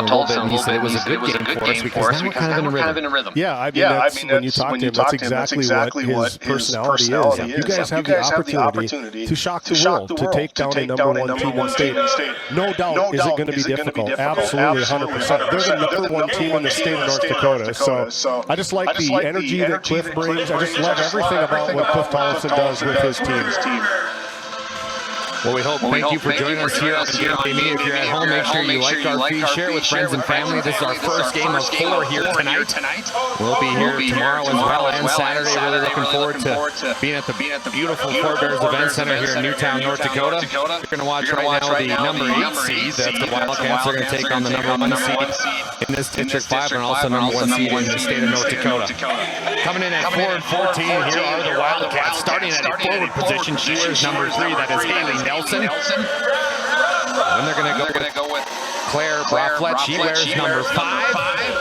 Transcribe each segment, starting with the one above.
told him a little bit, and he said it was a good game for us because now we're kind of in a rhythm. Yeah, I mean, when you talk to him, that's exactly what his personality is. You guys have the opportunity to shock the world, to take down a #1 team in state. No doubt is it going to be difficult. Absolutely, 100%. They're the #1 team in the state of North Dakota. So I just like the energy that Cliff brings. I just love everything about what Cliff Tollefson does with his team. Well, thank you for joining us here on GBB Media. If you're at home, make sure you like our feed, share it with friends and family. This is our first game of 4 here tonight. We'll be here tomorrow as well and Saturday. Really looking forward to being at the beautiful Fort Bears Event Center here in Newtown, North Dakota. You're going to watch right now the #8 seed. That's the Wildcats. They're going to take on the #1 seed in this District 5 and also #1 seed in the state of North Dakota. Coming in at 4 and 14, here are the Wildcats. Starting at a forward position, she wears #3. That is Haley Nelson. And they're going to go with Claire Braflett. She wears #5.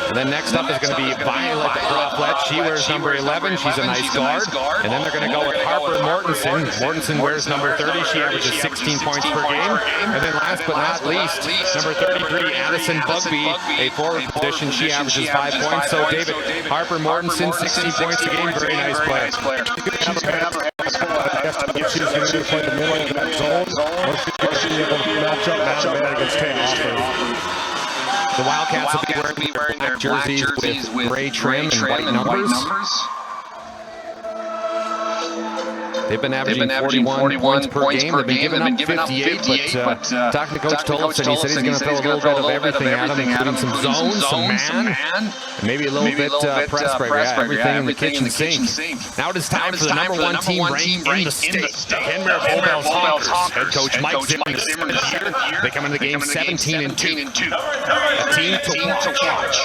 And then next up is going to be Violet Braflett. She wears #11. She's a nice guard. And then they're going to go with Harper Mortensen. Mortensen wears #30. She averages 16 points per game. And then last but not least, #33, Addison Bugby, a forward position. She averages 5 points. So David, Harper Mortensen, 16 points a game. Very nice player. If she's going to play the middle of that zone, or she's going to be able to match up man-to-man against Tay. The Wildcats will be wearing their jerseys with gray trim and white numbers. They've been averaging 41 points per game. They've been giving up 58, but talking to Coach Tollefson, he said he's going to throw a little bit of everything at them, including some zones, some man, and maybe a little bit press breaker. Everything in the kitchen sink. Now it is time for the #1 team ranked in the state, the Kenmare Bullbells Hawkers. Head coach Mike Zimmerman is here. They come into the game 17 and 2. A team to watch.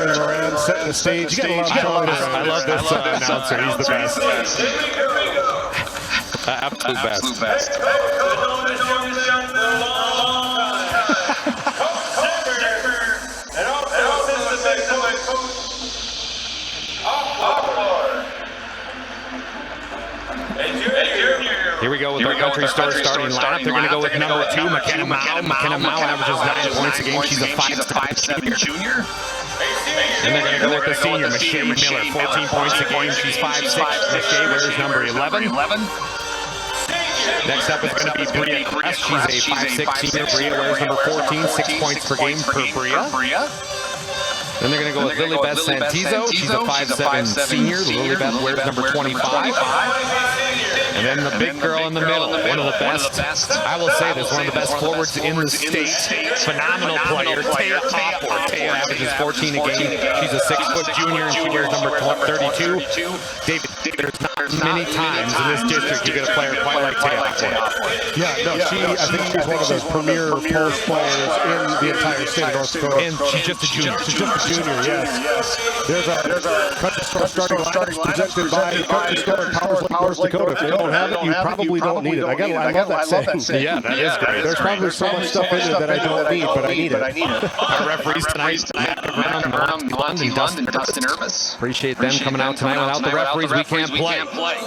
Moran setting the stage. I love this announcer. He's the best. Absolute best. Here we go with our country store starting lineup. They're going to go with #2, McKenna Mao. McKenna Mao averages 9 points a game. She's a 5'7" junior. And they're going to go with the senior, Michelle Miller, 14 points a game. She's 5'6". Michelle wears #11. Next up is going to be Bria Kress. She's a 5'6" senior. Bria wears #14, 6 points per game per Bria. Then they're going to go with Lilybeth Santizo. She's a 5'7" senior. Lilybeth wears #25. And then the big girl in the middle, one of the best, I will say this, one of the best forwards in the state. Phenomenal player, Taya Hopworth. Taya averages 14 a game. She's a 6-foot junior and she wears #32. David, there's not many times in this district you get a player quite like Taya Hopworth. Yeah, no, I think she's one of the premier post players in the entire state of North Dakota. And she's just a junior. Yes. There's a country store starting lineup presented by Country Store and Powers Like Dakota. If you don't have it, you probably don't need it. I love that saying. Yeah, that is great. There's probably so much stuff in it that I don't need, but I need it. Our referees tonight, Matt McGrath and Dustin Urbis. Appreciate them coming out tonight. Without the referees, we can't play.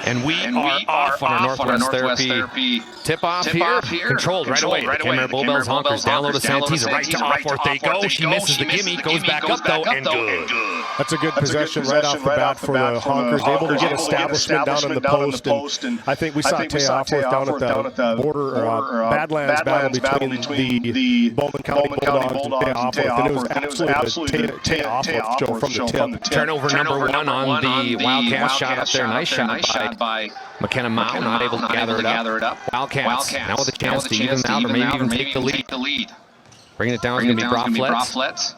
And we are off on our Northwest Therapy tip-off here. Controlled right away. The Kenmare Bullbells Honkers download to Santiza. Right to Hopworth they go. She misses the gimme. Goes back up, though, and good. That's a good possession right off the bat for the Honkers. Able to get establishment down in the post. And I think we saw Taya Hopworth down at the border, Badlands battle between the Bowman County Bulldogs and Taya Hopworth. And it was absolutely Taya Hopworth, Joe, from the tip. Turnover #1 on the Wildcats. Shot up there. Nice shot by McKenna Mao, not able to gather it up. Wildcats now with a chance to even out or maybe even take the lead. Bringing it down is going to be Braflett.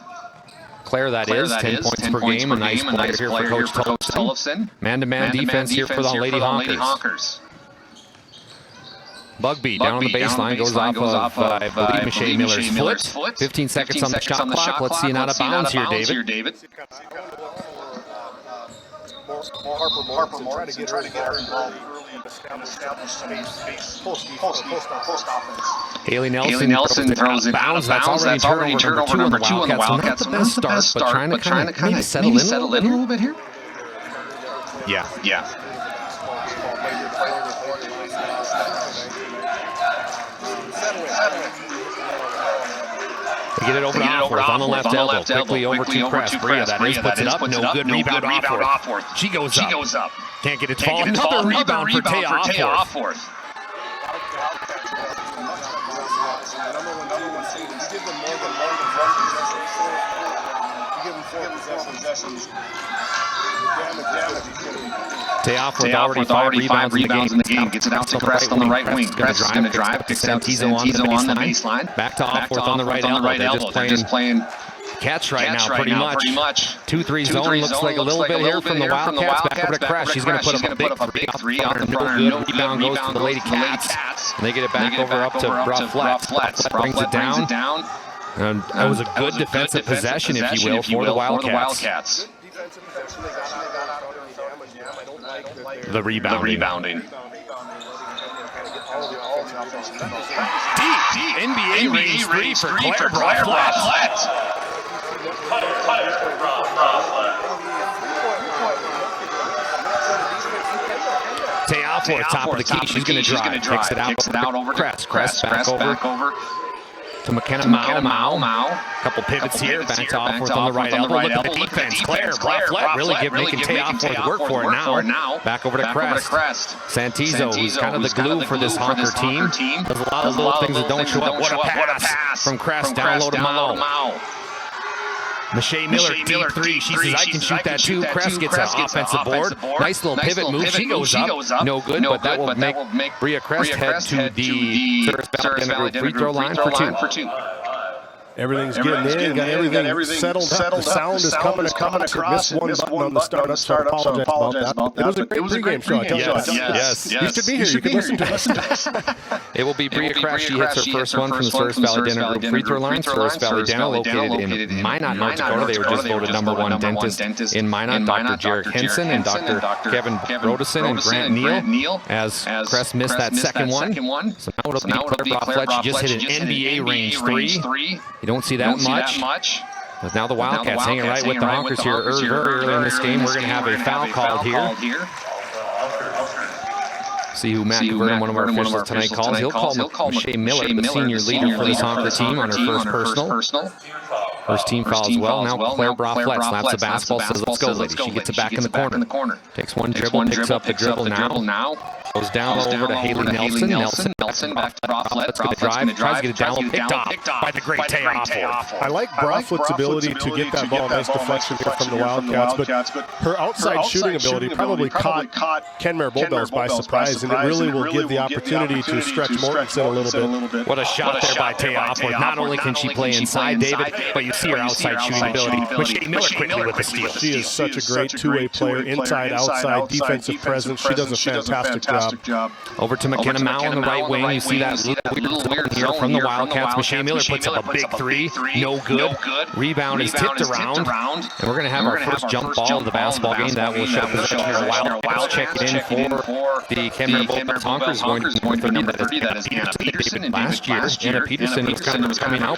Claire, that is, 10 points per game. A nice player here for Coach Tollefson. Man-to-man defense here for the Lady Honkers. Bugby down on the baseline, goes off of, I believe, Michelle Miller's foot. 15 seconds on the shot clock. Let's see an out of bounds here, David. Harper Mortensen trying to get her involved early and establish space post offense. Haley Nelson throws it out of bounds. That's already turnover number 2 on the Wildcats. Not the best start, but trying to kind of settle in a little bit here. Yeah. They get it over to Offworth on the left elbow. Quickly over to Crest. Bria, that is, puts it up. No good rebound Offworth. She goes up. Can't get it to fall. Another rebound for Taya Offworth. Taya Offworth already 5 rebounds in the game. Gets it out to Crest on the right wing. Crest is going to drive. Picks out Santizo on the baseline. Back to Offworth on the right elbow. They're just playing catch right now, pretty much. 2-3 zone looks like a little bit here from the Wildcats. Back over to Crest. She's going to put up a big three off the front. No good. Rebound goes to the Lady Cats. And they get it back over up to Brough Flats. Brings it down. And that was a good defensive possession, if you will, for the Wildcats. The rebounding. Deep NBA range three for Claire Brough Flats. Taya Offworth, top of the key. She's going to drive. Kicks it out over to Crest. Back over to McKenna Mao. Couple pivots here. Back to Offworth on the right elbow. Look at the defense. Claire Brough Flats really making Taya Offworth work for it now. Back over to Crest. Santizo, who's kind of the glue for this Honker team. There's a lot of little things that don't show up. What a pass from Crest down low to Mao. Michelle Miller, deep three. She says, I can shoot that too. Crest gets an offensive board. Nice little pivot move. She goes up. No good, but that will make Bria Crest head to the Service Valley free throw line for two. Everything's getting in, got everything settled up. The sound is coming across. Missed one button on the startup, so I apologize about that. It was a great pregame show. Yes. You should be here. You can listen to us. It will be Bria Crest. She hits her first one from the Service Valley Dental Group free throw line. Service Valley Dental, located in Minot, North Dakota. They were just voted #1 dentist in Minot. Dr. Jarek Henson and Dr. Kevin Brodesen and Grant Neal. As Crest missed that second one. So now it'll be Claire Brough Flats. She just hit an NBA range three. You don't see that much. But now the Wildcats hanging right with the Honkers here very early in this game. We're going to have a foul called here. See who Matt Verdon, one of our officials tonight, calls. He'll call Michelle Miller, the senior leader for this Honker team, on her first personal. First team foul as well. Now Claire Brough Flats slaps the basketball, says, let's go, lady. She gets it back in the corner. Takes one dribble, picks up the dribble now. Goes down over to Haley Nelson. Nelson back to Brough Flats. Going to drive. Tries to get it down. Picked off by the great Taya Offworth. I like Brough Flats' ability to get that ball. Nice deflection here from the Wildcats. But her outside shooting ability probably caught Kenmare Bulldbells by surprise. And it really will give the opportunity to stretch Mortensen a little bit. What a shot there by Taya Offworth. Not only can she play inside, David, but you see her outside shooting ability. Michelle Miller quickly with the steal. She is such a great two-way player. Inside, outside, defensive presence. She does a fantastic job. Over to McKenna Mao on the right wing. You see that little weird here from the Wildcats. Michelle Miller puts up a big three. No good. Rebound is tipped around. And we're going to have our first jump ball of the basketball game. That will show possession here. Wildcats check it in for the Kenmare Bulldog Honkers. Going to number 30. That is Anna Peterson. Last year, Anna Peterson was kind of coming out.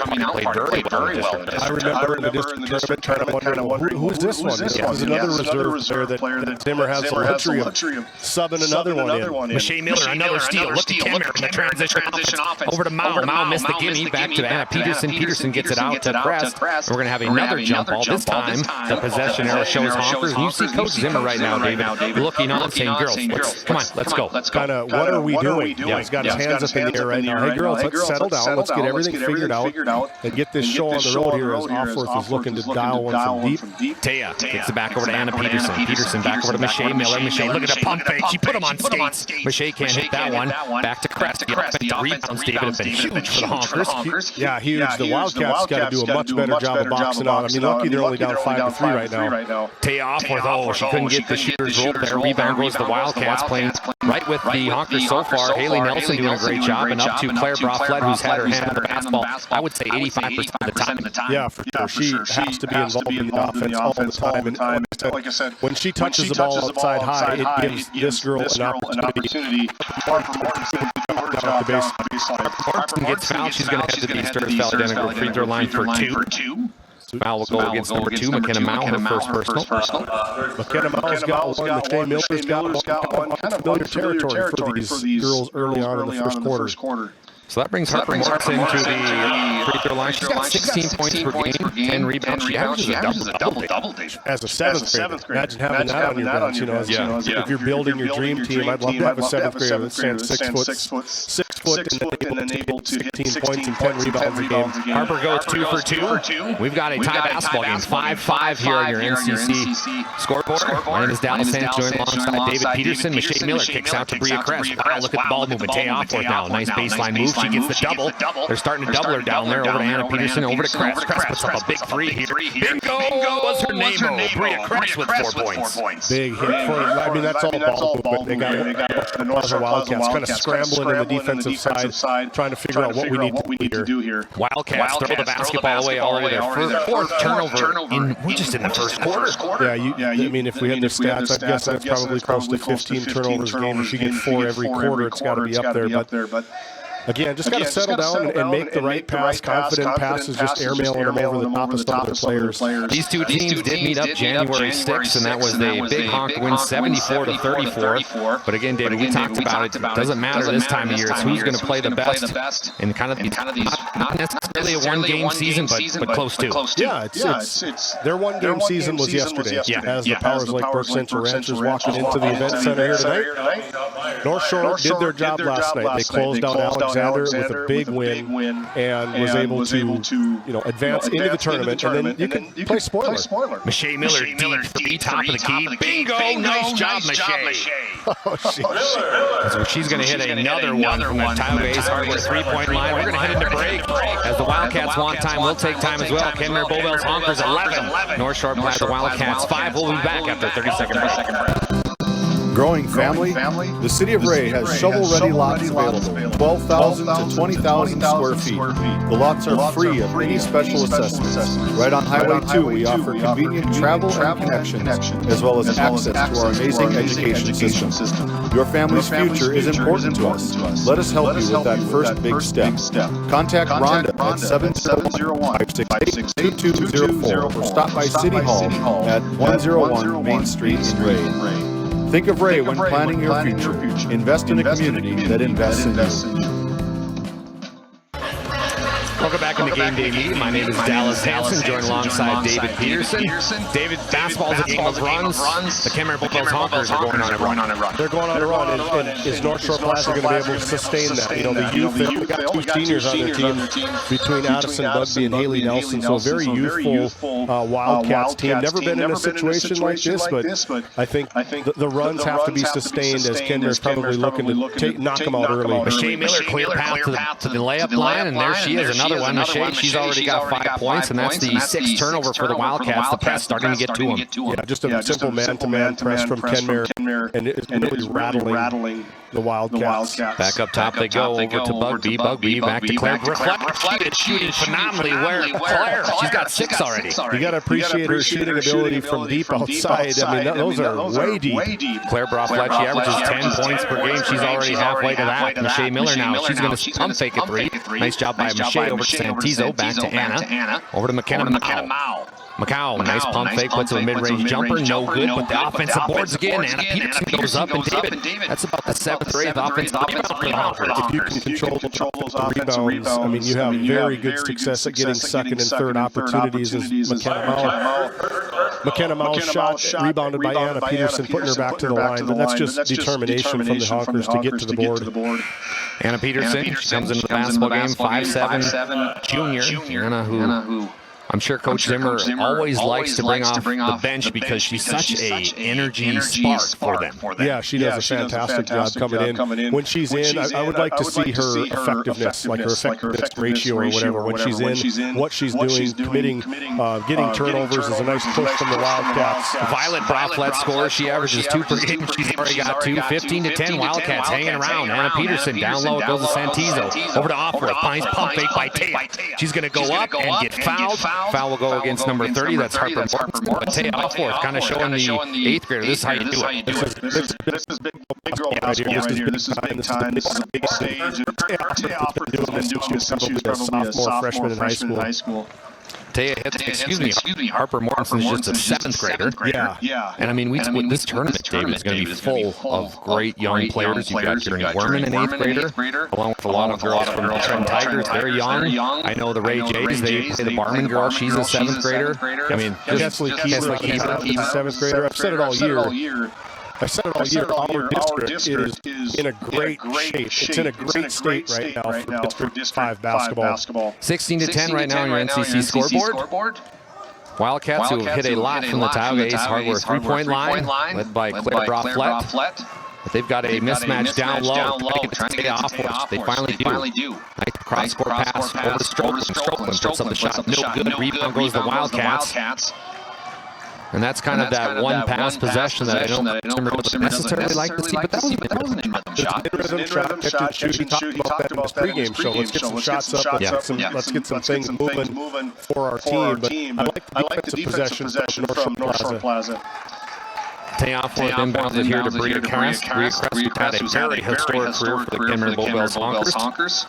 Played very well. I remember in the district tournament, kind of wondering, who is this one? This is another reserve player that Zimmer has the luxury of subbing another one in. Michelle Miller, another steal. Look at Kenmare in the transition offense. Over to Mao. Mao missed the gimme. Back to Anna Peterson. Peterson gets it out to Crest. And we're going to have another jump ball. This time, the possession arrow shows Honkers. And you see Coach Zimmer right now, David, looking on saying, girls, come on, let's go. Kind of, what are we doing? He's got his hands up in the air right now. Hey, girls, let's settle down. Let's get everything figured out and get this show on the road here as Offworth is looking to dial one from deep. Taya takes it back over to Anna Peterson. Peterson back over to Michelle Miller. Michelle, look at the pump fake. She put him on skates. Michelle can't hit that one. Back to Crest. The offensive rebounds, David, have been huge for the Honkers. Yeah, huge. The Wildcats got to do a much better job of boxing out. I mean, lucky they're only down 5-3 right now. Taya Offworth, she couldn't get the shooter's roll there. Rebound goes to the Wildcats, playing right with the Honkers so far. Haley Nelson doing a great job, and up to Claire Brough Flats, who's had her hand on the basketball, I would say 85% of the time. Yeah, for sure. She has to be involved in the offense all the time. And like I said, when she touches the ball outside high, it gives this girl an opportunity. Mortensen gets fouled. She's going to head to the Service Valley Dental Group free throw line for two. Foul will go against number 2, McKenna Mao, her first personal. McKenna Mao's got one, Michelle Miller's got one. Kind of familiar territory for these girls early on in the first quarter. So that brings Harper Morris into the free throw line. She's got 16 points per game, 10 rebounds. She averages a double-double. As a seventh grader, imagine having that on your bench. You know, if you're building your dream team, I'd love to have a seventh grader that stands 6 foot, and then able to hit 16 points and 10 rebounds a game. Harper goes 2 for 2. We've got a tie basketball game, 5-5 here on your NCC scoreboard. My name is Dallas Sands, joined alongside David Peterson. Michelle Miller kicks out to Bria Kress. Wow, look at the ball movement. Tay Offworth now. Nice baseline move. She gets the double. They're starting to double her down there. Over to Anna Peterson. Over to Kress. Kress puts up a big three here. Bingo was her name. Bria Kress with 4 points. Big hit for, I mean, that's all ball movement. They got the Northern Wildcats kind of scrambling in the defensive side, trying to figure out what we need to do here. Wildcats throw the basketball away already. Their fourth turnover in just in the first quarter. Yeah, I mean, if we had the stats, I'd guess that's probably close to 15 turnovers a game. If you get 4 every quarter, it's got to be up there. But again, just got to settle down and make the right pass. Confident passes, just airmailing them over the top of some of the players. These two teams did meet up January 6th, and that was a big honk win, 74-34. But again, David, we talked about it. It doesn't matter this time of year. It's who's going to play the best. And kind of not necessarily a one-game season, but close to. Yeah, it's their one-game season was yesterday. As the Powers Lake Brook Central Ranchers walking into the event center here tonight. North Shore did their job last night. They closed out Alexander with a big win and was able to advance into the tournament, and then you can play spoiler. Michelle Miller deep three, top of the key. Bingo! Nice job, Michelle. So she's going to hit another one from the Tioga Ace Hardware three-point line. We're going to head into break. As the Wildcats want time, we'll take time as well. Kenmare Bowbells Honkers 11. North Shore Plaza Wildcats 5. We'll be back after 30-second break. Growing family? The City of Ray has shovel-ready lots available, 12,000 to 20,000 square feet. The lots are free of any special assessments. Right on Highway 2, we offer convenient travel and connections, as well as access to our amazing education system. Your family's future is important to us. Let us help you with that first big step. Contact Rhonda at 701-568-2204 or stop by City Hall at 101 Main Street in Ray. Think of Ray when planning your future. Invest in a community that invests in you. Welcome back into Game Day Meeting. My name is Dallas Hansen, joined alongside David Peterson. David, basketball is a game of runs. The Kenmare Bowbells Honkers are going on a run. They're going on a run, and is North Shore Plaza going to be able to sustain that? The youth, they've got 2 seniors on their team between Addison Bugby and Haley Nelson, so a very youthful Wildcats team. Never been in a situation like this, but I think the runs have to be sustained, as Kenmare's probably looking to knock them out early. Michelle Miller, clear path to the layup line, and there she is, another one. Michelle, she's already got 5 points, and that's the 6th turnover for the Wildcats. The press starting to get to them. Yeah, just a simple man-to-man press from Kenmare, and it's really rattling the Wildcats. Back up top they go, over to Bugby. Bugby back to Claire. Reflected shooting phenomenally. Where Claire? She's got 6 already. You got to appreciate her shooting ability from deep outside. I mean, those are way deep. Claire Broflet, she averages 10 points per game. She's already halfway to that. Michelle Miller now, she's going to pump fake a 3. Nice job by Michelle. Over to Santizo, back to Anna. Over to McKenna Mao. Macau, nice pump fake, puts a mid-range jumper, no good, but the offensive boards again. Anna Peterson goes up, and David, that's about the 7th or 8th offensive rebound for the Honkers. If you can control the rebounds, I mean, you have very good success at getting second and third opportunities, as McKenna Mau's shot rebounded by Anna Peterson, putting her back to the line, but that's just determination from the Honkers to get to the board. Anna Peterson, she comes into the basketball game, 5'7", junior. Anna, who I'm sure Coach Zimmer always likes to bring off the bench because she's such a energy spark for them. Yeah, she does a fantastic job coming in. When she's in, I would like to see her effectiveness, like her effectiveness ratio or whatever. When she's in, what she's doing, committing, getting turnovers is a nice push from the Wildcats. Violet Broflet scores. She averages 2 per game. She's already got 2. 15-10 Wildcats hanging around. Anna Peterson down low. It goes to Santizo. Over to Offworth. Nice pump fake by Taya. She's going to go up and get fouled. Foul will go against number 30. That's Harper Morton. But Taya Offworth kind of showing the 8th grader. This is how you do it. This is big girl basketball right here. This is big time. This is a big stage. Taya Offworth has been doing this since she was probably a sophomore, freshman in high school. Taya hits, Harper Mortensen's just a 7th grader. Yeah. And I mean, this tournament, David, is going to be full of great young players. You've got Journey Werman, an 8th grader, along with a lot of girls from the Trent Tigers. Very young. I know the Ray Jays, they play the Barman girl. She's a 7th grader. I mean, Definitely Keeper is a 7th grader. I've said it all year. Our district is in a great shape. It's in a great state right now for District 5 basketball. 16-10 right now on your NCC scoreboard. Wildcats who have hit a lot from the Tioga Ace Hardware 3-point line, led by Claire Braflett. But they've got a mismatch down low, trying to get off, which they finally do. Nice cross-court pass over to Strokeland, puts up the shot, no good. Rebound goes to the Wildcats. And that's kind of that one-pass possession that I don't necessarily like to see, but that was an in-rhythm shot. Rhythm shot, catch and shoot. He talked about that in his pregame show. Let's get some shots up. Let's get some things moving for our team. But I like the defensive possession from North Shore Plaza. Tayoff inbounds it here to Bria Kress. Bria Kress, who's had a very historic career for the Kenmare Bowbells Honkers.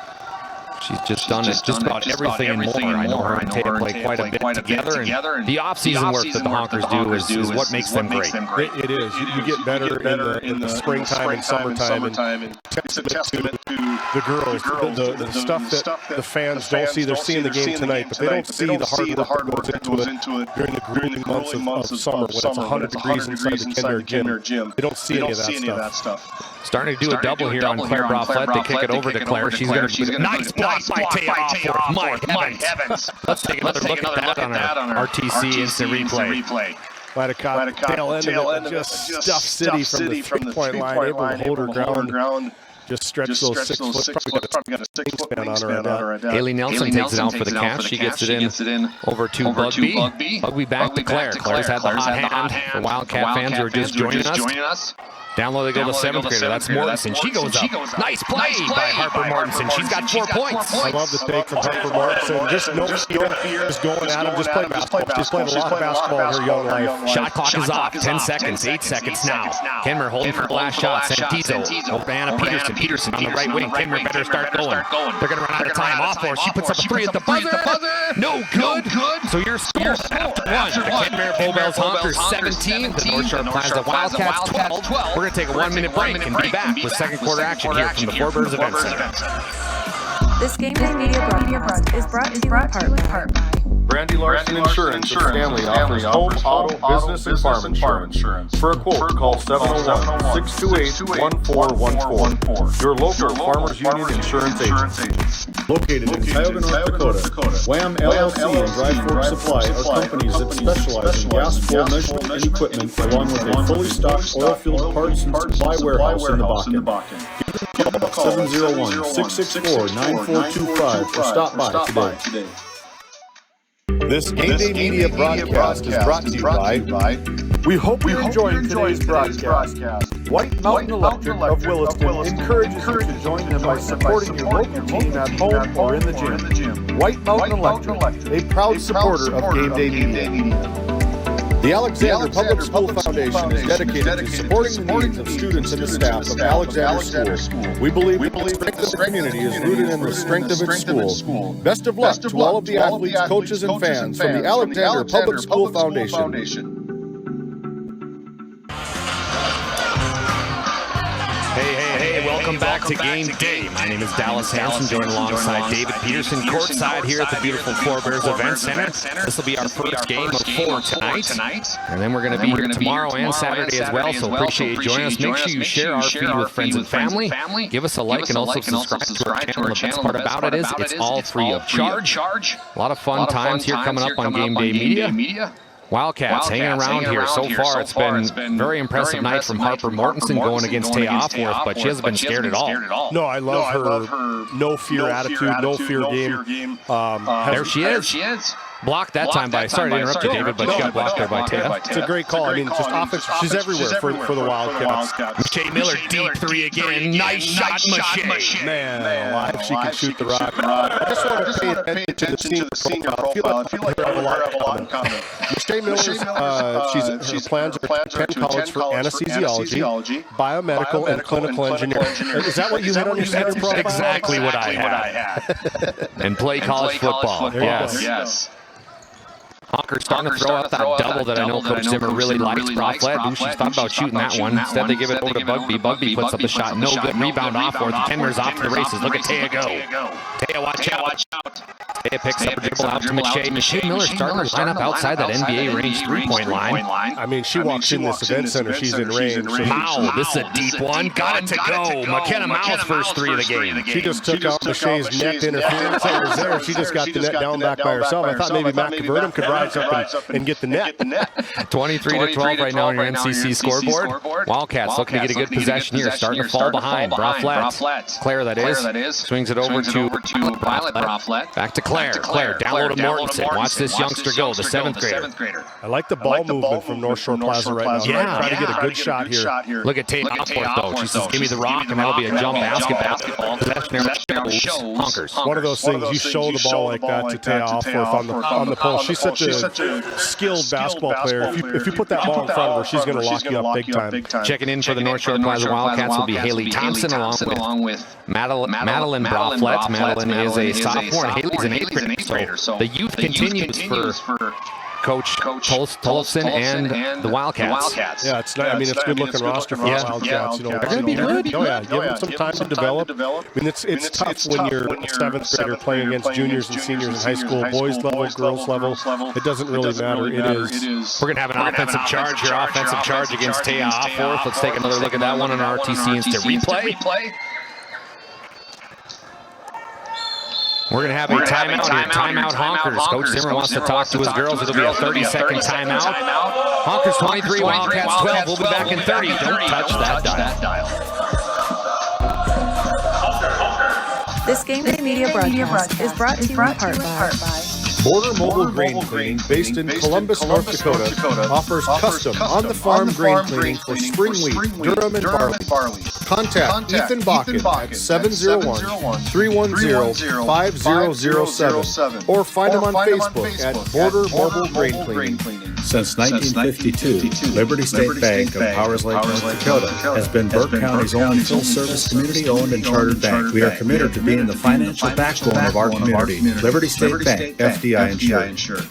She's just done just about everything and more. I know her and Taya play quite a bit together, and the off-season work that the Honkers do is what makes them great. It is. You get better in the springtime and summertime, and it's a testament to the girls, the stuff that the fans don't see. They're seeing the game tonight, but they don't see the hard work that goes into it during the grueling months of summer when it's 100 degrees inside the Kenmare gym. They don't see any of that stuff. Starting to do a double here on Claire Braflett. They kick it over to Claire. She's going to nice block by Tayoff. My heavens. Let's take another look at that on our RTC instant replay. Tail end just stuffed City from the 3-point line, able to hold her ground. Just stretch those 6 foot. Probably got a 6 foot wingspan on her. Haley Nelson takes it out for the catch. She gets it in over to Bugby. Bugby back to Claire. Claire's had the hot hand for Wildcat fans who are just joining us. Down low they go to 7th grader. That's Mortensen. She goes up. Nice play by Harper Mortensen. She's got 4 points. I love the take from Harper Mortensen. Just no fear. Just going at him. Just play basketball. She's played a lot of basketball in her young life. Shot clock is off. 10 seconds. 8 seconds now. Kenmare holding for the last shot. Santizo over to Anna Peterson. Peterson on the right wing. Kenmare better start going. They're going to run out of time. Off for her. She puts up a 3 at the buzzer. No good. So your score after 1. The Kenmare Bowbells Honkers 17. The North Shore Plaza Wildcats 12. We're going to take a 1-minute break and be back with second quarter action here from the Four Birds Event Center. This Game Day Media broadcast is brought to you in part by Brandy Larson Insurance of Stanley offers home, auto, business, and farm insurance. For a quote, call 701-628-1414. Your local Farmers Union Insurance Agent. Located in Tioga, North Dakota, Wham LLC and Dry Fork Supply are companies that specialize in gas flow measurement and equipment, along with a fully stocked oil-filled parts and supply warehouse in the Bakken. Give them a call 701-664-9425 or stop by today. This Game Day Media broadcast is brought to you by we hope you're enjoying today's broadcast. White Mountain Electric of Williston encourages you to join them by supporting your local team at home or in the gym. White Mountain Electric, a proud supporter of Game Day Media. The Alexander Public School Foundation is dedicated to supporting the needs of students and the staff of Alexander School. We believe the strength of the community is rooted in the strength of its school. Best of luck to all of the athletes, coaches, and fans from the Alexander Public School Foundation. Hey, welcome back to Game Day. My name is Dallas Hansen, joined alongside David Peterson, courtside here at the beautiful Four Bears Event Center. This will be our first game of 4 tonight, and then we're going to be here tomorrow and Saturday as well, so appreciate you joining us. Make sure you share our feed with friends and family. Give us a like and also subscribe to our channel. The best part about it is it's all free of charge. A lot of fun times here coming up on Game Day Media. Wildcats hanging around here. So far, it's been a very impressive night from Harper Mortensen going against Taya Offworth, but she hasn't been scared at all. No, I love her no-fear attitude, no-fear game. There she is. Blocked that time by, sorry to interrupt you, David, but she got blocked there by Taya. It's a great call. I mean, just offense. She's everywhere for the Wildcats. Mache Miller, deep 3 again. Nice shot, Mache. Man alive, she can shoot the rock. I just want to pay attention to the senior profile. I feel like her have a lot in common. Mache Miller's, her plans are to attend college for anesthesiology, biomedical, and clinical engineering. Is that what you had on your center profile? Exactly what I had. And play college football. Yes. Honker's starting to throw out that double that I know Coach Zimmer really likes. Broflett, she's thought about shooting that one. Instead, they give it over to Bugby. Bugby puts up the shot. No good. Rebound off for it. Kenmare's off to the races. Look at Taya go. Taya, watch out. Taya picks up a dribble out to Michelle. Michelle Miller starting to line up outside that NBA range three-point line. I mean, she walks in this event center. She's in range. Mao, this is a deep one. Got it to go. McKenna Mao's first three of the game. She just took out Michelle's net interference that was there. She just got the net down back by herself. I thought maybe Matt Cavernum could rise up and get the net. 23-12 right now on your NCC scoreboard. Wildcats looking to get a good possession here. Starting to fall behind. Broflett. Claire, that is. Swings it over to Violet Broflett. Back to Claire. Claire down low to Mortensen. Watch this youngster go, the 7th grader. I like the ball movement from North Shore Plaza right now. Yeah. Trying to get a good shot here. Look at Tate Opworth, though. She says, give me the rock, and that'll be a jump basketball. Possession shows Honkers. One of those things, you show the ball like that to Tate Opworth on the post. She's such a skilled basketball player. If you put that ball in front of her, she's going to lock you up big time. Checking in for the North Shore Plaza Wildcats will be Haley Thompson along with Madeline Broflett. Madeline is a sophomore, and Haley's an 8th grader. So the youth continues for Coach Tollefson and the Wildcats. Yeah, it's not, I mean, it's a good-looking roster for the Wildcats. You know, they're going to be good. Oh, yeah, give them some time to develop. I mean, it's tough when you're a 7th grader playing against juniors and seniors in high school, boys level, girls level. It doesn't really matter. It is. We're going to have an offensive charge here. Offensive charge against Taya Opworth. Let's take another look at that one on our RTC Instant Replay. We're going to have a timeout here. Timeout Honkers. Coach Zimmer wants to talk to his girls. It'll be a 30-second timeout. Honkers 23, Wildcats 12. We'll be back in 30. Don't touch that dial. This Game Day Media broadcast is brought to you in part by Border Mobile Grain Cleaning, based in Columbus, North Dakota, offers custom on-the-farm grain cleaning for spring wheat, durum, and barley. Contact Ethan Bakken at 701-310-5007 or find him on Facebook at Border Mobile Grain Cleaning. Since 1952, Liberty State Bank of Powers Lake, North Dakota has been Burke County's only full-service community-owned and chartered bank. We are committed to being the financial backbone of our community. Liberty State Bank, FDI insured.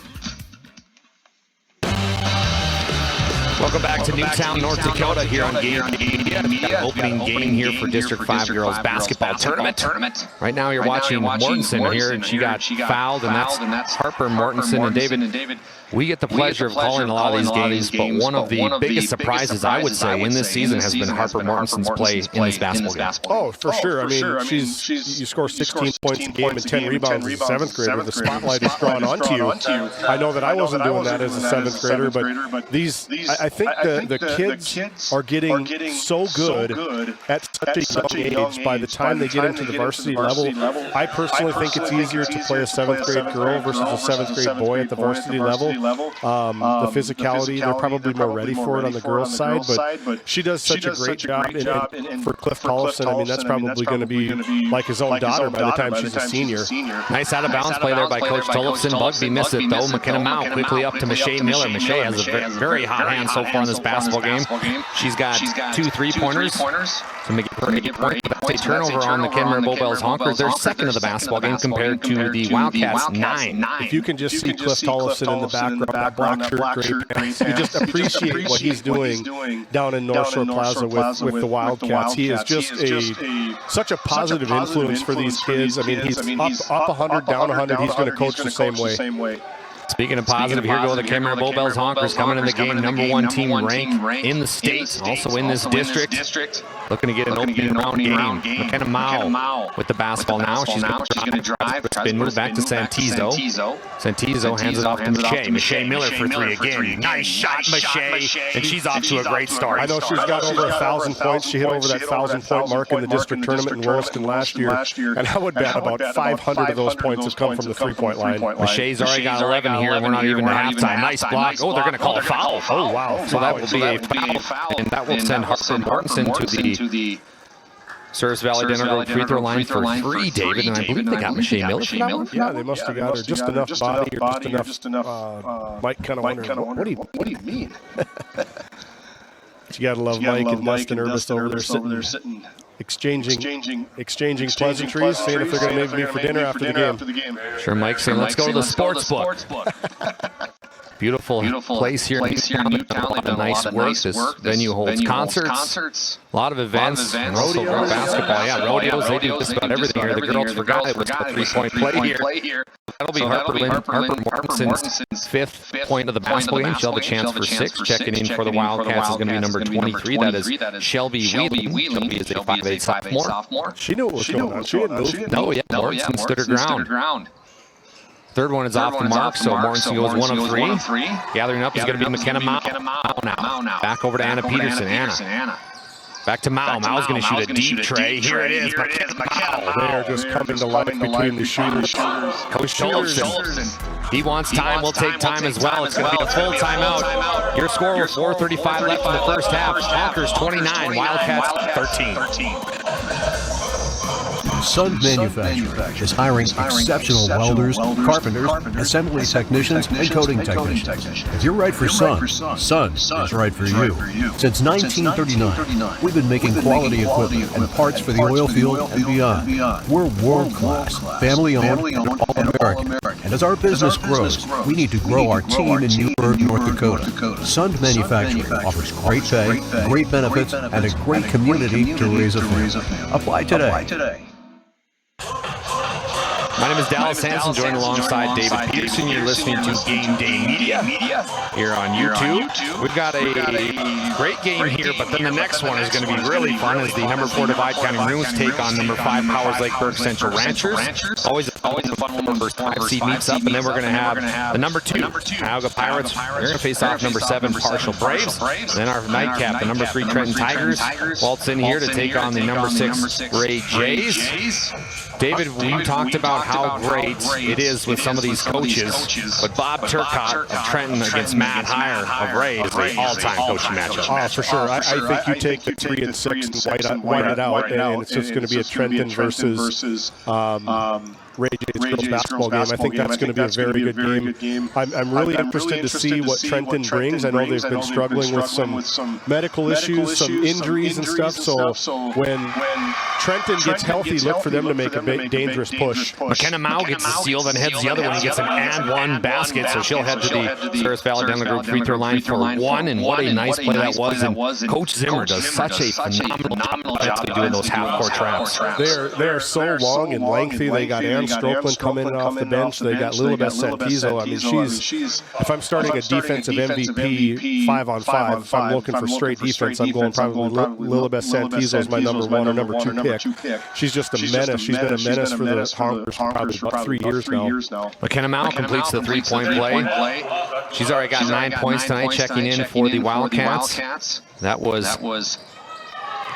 Welcome back to Newtown, North Dakota here on Game Media. Opening game here for District 5 Girls Basketball Tournament. Right now you're watching Mortensen here, and she got fouled, and that's Harper Mortensen. And David, we get the pleasure of calling a lot of these games, but one of the biggest surprises, I would say, in this season has been Harper Mortensen's play in this basketball game. Oh, for sure. I mean, you score 16 points a game and 10 rebounds as a 7th grader. The spotlight is drawn onto you. I know that I wasn't doing that as a 7th grader, but I think the kids are getting so good at such a young age. By the time they get into the varsity level, I personally think it's easier to play a 7th grade girl versus a 7th grade boy at the varsity level. The physicality, they're probably more ready for it on the girls' side, but she does such a great job. And for Cliff Tollefson, I mean, that's probably going to be like his own daughter by the time she's a senior. Nice out-of-bounds play there by Coach Tollefson. Bugby missed it, though. McKenna Mao quickly up to Michelle Miller. Michelle has a very hot hand so far in this basketball game. She's got 2 3-pointers to make her 8 points. That's a turnover on the Kenmare Bowbells Honkers. They're second of the basketball game compared to the Wildcats 9. If you can just see Cliff Tollefson in the background, that black shirt, great pants, you just appreciate what he's doing down in North Shore Plaza with the Wildcats. He is just such a positive influence for these kids. I mean, he's up 100, down 100. He's going to coach the same way. Speaking of positive, here go the Kenmare Bowbells Honkers coming in the game. #1 team ranked in the state, also in this district. Looking to get an opening round game. McKenna Mao with the basketball now. She's going to drive. Spin move back to Santizo. Santizo hands it off to Michelle. Michelle Miller for 3 again. Nice shot, Michelle. And she's off to a great start. I know she's got over 1,000 points. She hit over that 1,000-point mark in the district tournament in Williston last year. And I would bet about 500 of those points have come from the 3-point line. Michelle's already got 11 here, and we're not even at halftime. Nice block. Oh, they're going to call a foul. Oh, wow. So that will be a foul, and that will send Harper Mortensen to the Service Valley Denver free throw line for 3, David, and I believe they got Michelle Miller for that one. Yeah, they must have got her just enough body or just enough. Mike kind of wondering, what do you mean? You got to love Mike and Dustin Urbis over there sitting, exchanging pleasantries, saying if they're going to make me for dinner after the game. Sure, Mike saying, let's go to the sports book. Beautiful place here in Newtown. They've done a lot of nice work. This venue holds concerts, a lot of events, and also basketball. Yeah, rodeos. They do just about everything here. The girls forgot it was a 3-point play here. That'll be Harper Mortensen's 5th point of the basketball game. She'll have a chance for 6. Checking in for the Wildcats is going to be number 23. That is Shelby Whelan. Shelby is a 5'8" sophomore. She knew what was going on. She didn't move. No, yeah, Mortensen stood her ground. Third one is off the mark, so Mortensen goes 1 of 3. Gathering up is going to be McKenna Mao now. Back over to Anna Peterson. Anna. Back to Mao. Mao's going to shoot a deep tray. Here it is. Mao. They are just coming to life between the shooters. Coach Tolleson. He wants time. We'll take time as well. It's going to be a full timeout. Your score with 4:35 left in the first half. Honkers 29, Wildcats 13. Sun Manufacturing is hiring exceptional welders, carpenters, assembly technicians, and coating technicians. If you're right for Sun, Sun is right for you. Since 1939, we've been making quality equipment and parts for the oil field and beyond. We're world-class, family-owned, and all-American. And as our business grows, we need to grow our team in Newburgh, North Dakota. Sun Manufacturing offers great pay, great benefits, and a great community to raise a family. Apply today. My name is Dallas Hansen, joined alongside David Peterson. You're listening to Game Day Media here on YouTube. We've got a great game here, but then the next one is going to be really fun as the number 4 Divide County Maroons take on number 5 Powers Lakeburg Central Ranchers. Always a fun one. Number 5 seed meets up, and then we're going to have the number 2 Tioga Pirates. They're going to face off number 7 Partial Braves. And then our nightcap, the number 3 Trenton Tigers, waltz in here to take on the number 6 Ray Jays. David, we talked about how great it is with some of these coaches, but Bob Turcotte of Trenton against Matt Heyer of Ray is an all-time coaching matchup. Oh, for sure. I think you take the 3 and 6 and white it out, and it's just going to be a Trenton versus Ray Jays girls basketball game. I think that's going to be a very good game. I'm really interested to see what Trenton brings. I know they've been struggling with some medical issues, some injuries and stuff. So when Trenton gets healthy, look for them to make a dangerous push. McKenna Mao gets the steal, then heads the other one. He gets an and one basket, so she'll head to the Ferris Valley Denver Group free throw line for 1. And what a nice play that was. And Coach Zimmer does such a phenomenal job doing those half-court traps. They are so long and lengthy. They got Ann Strokeland coming in off the bench. They got Lilibeth Santizo. I mean, she's if I'm starting a defensive MVP 5-on-5, if I'm looking for straight defense, I'm going probably Lilibeth Santizo is my number 1 or number 2 pick. She's just a menace. She's been a menace for the Honkers for probably about 3 years now. McKenna Mao completes the 3-point play. She's already got 9 points tonight, checking in for the Wildcats. That was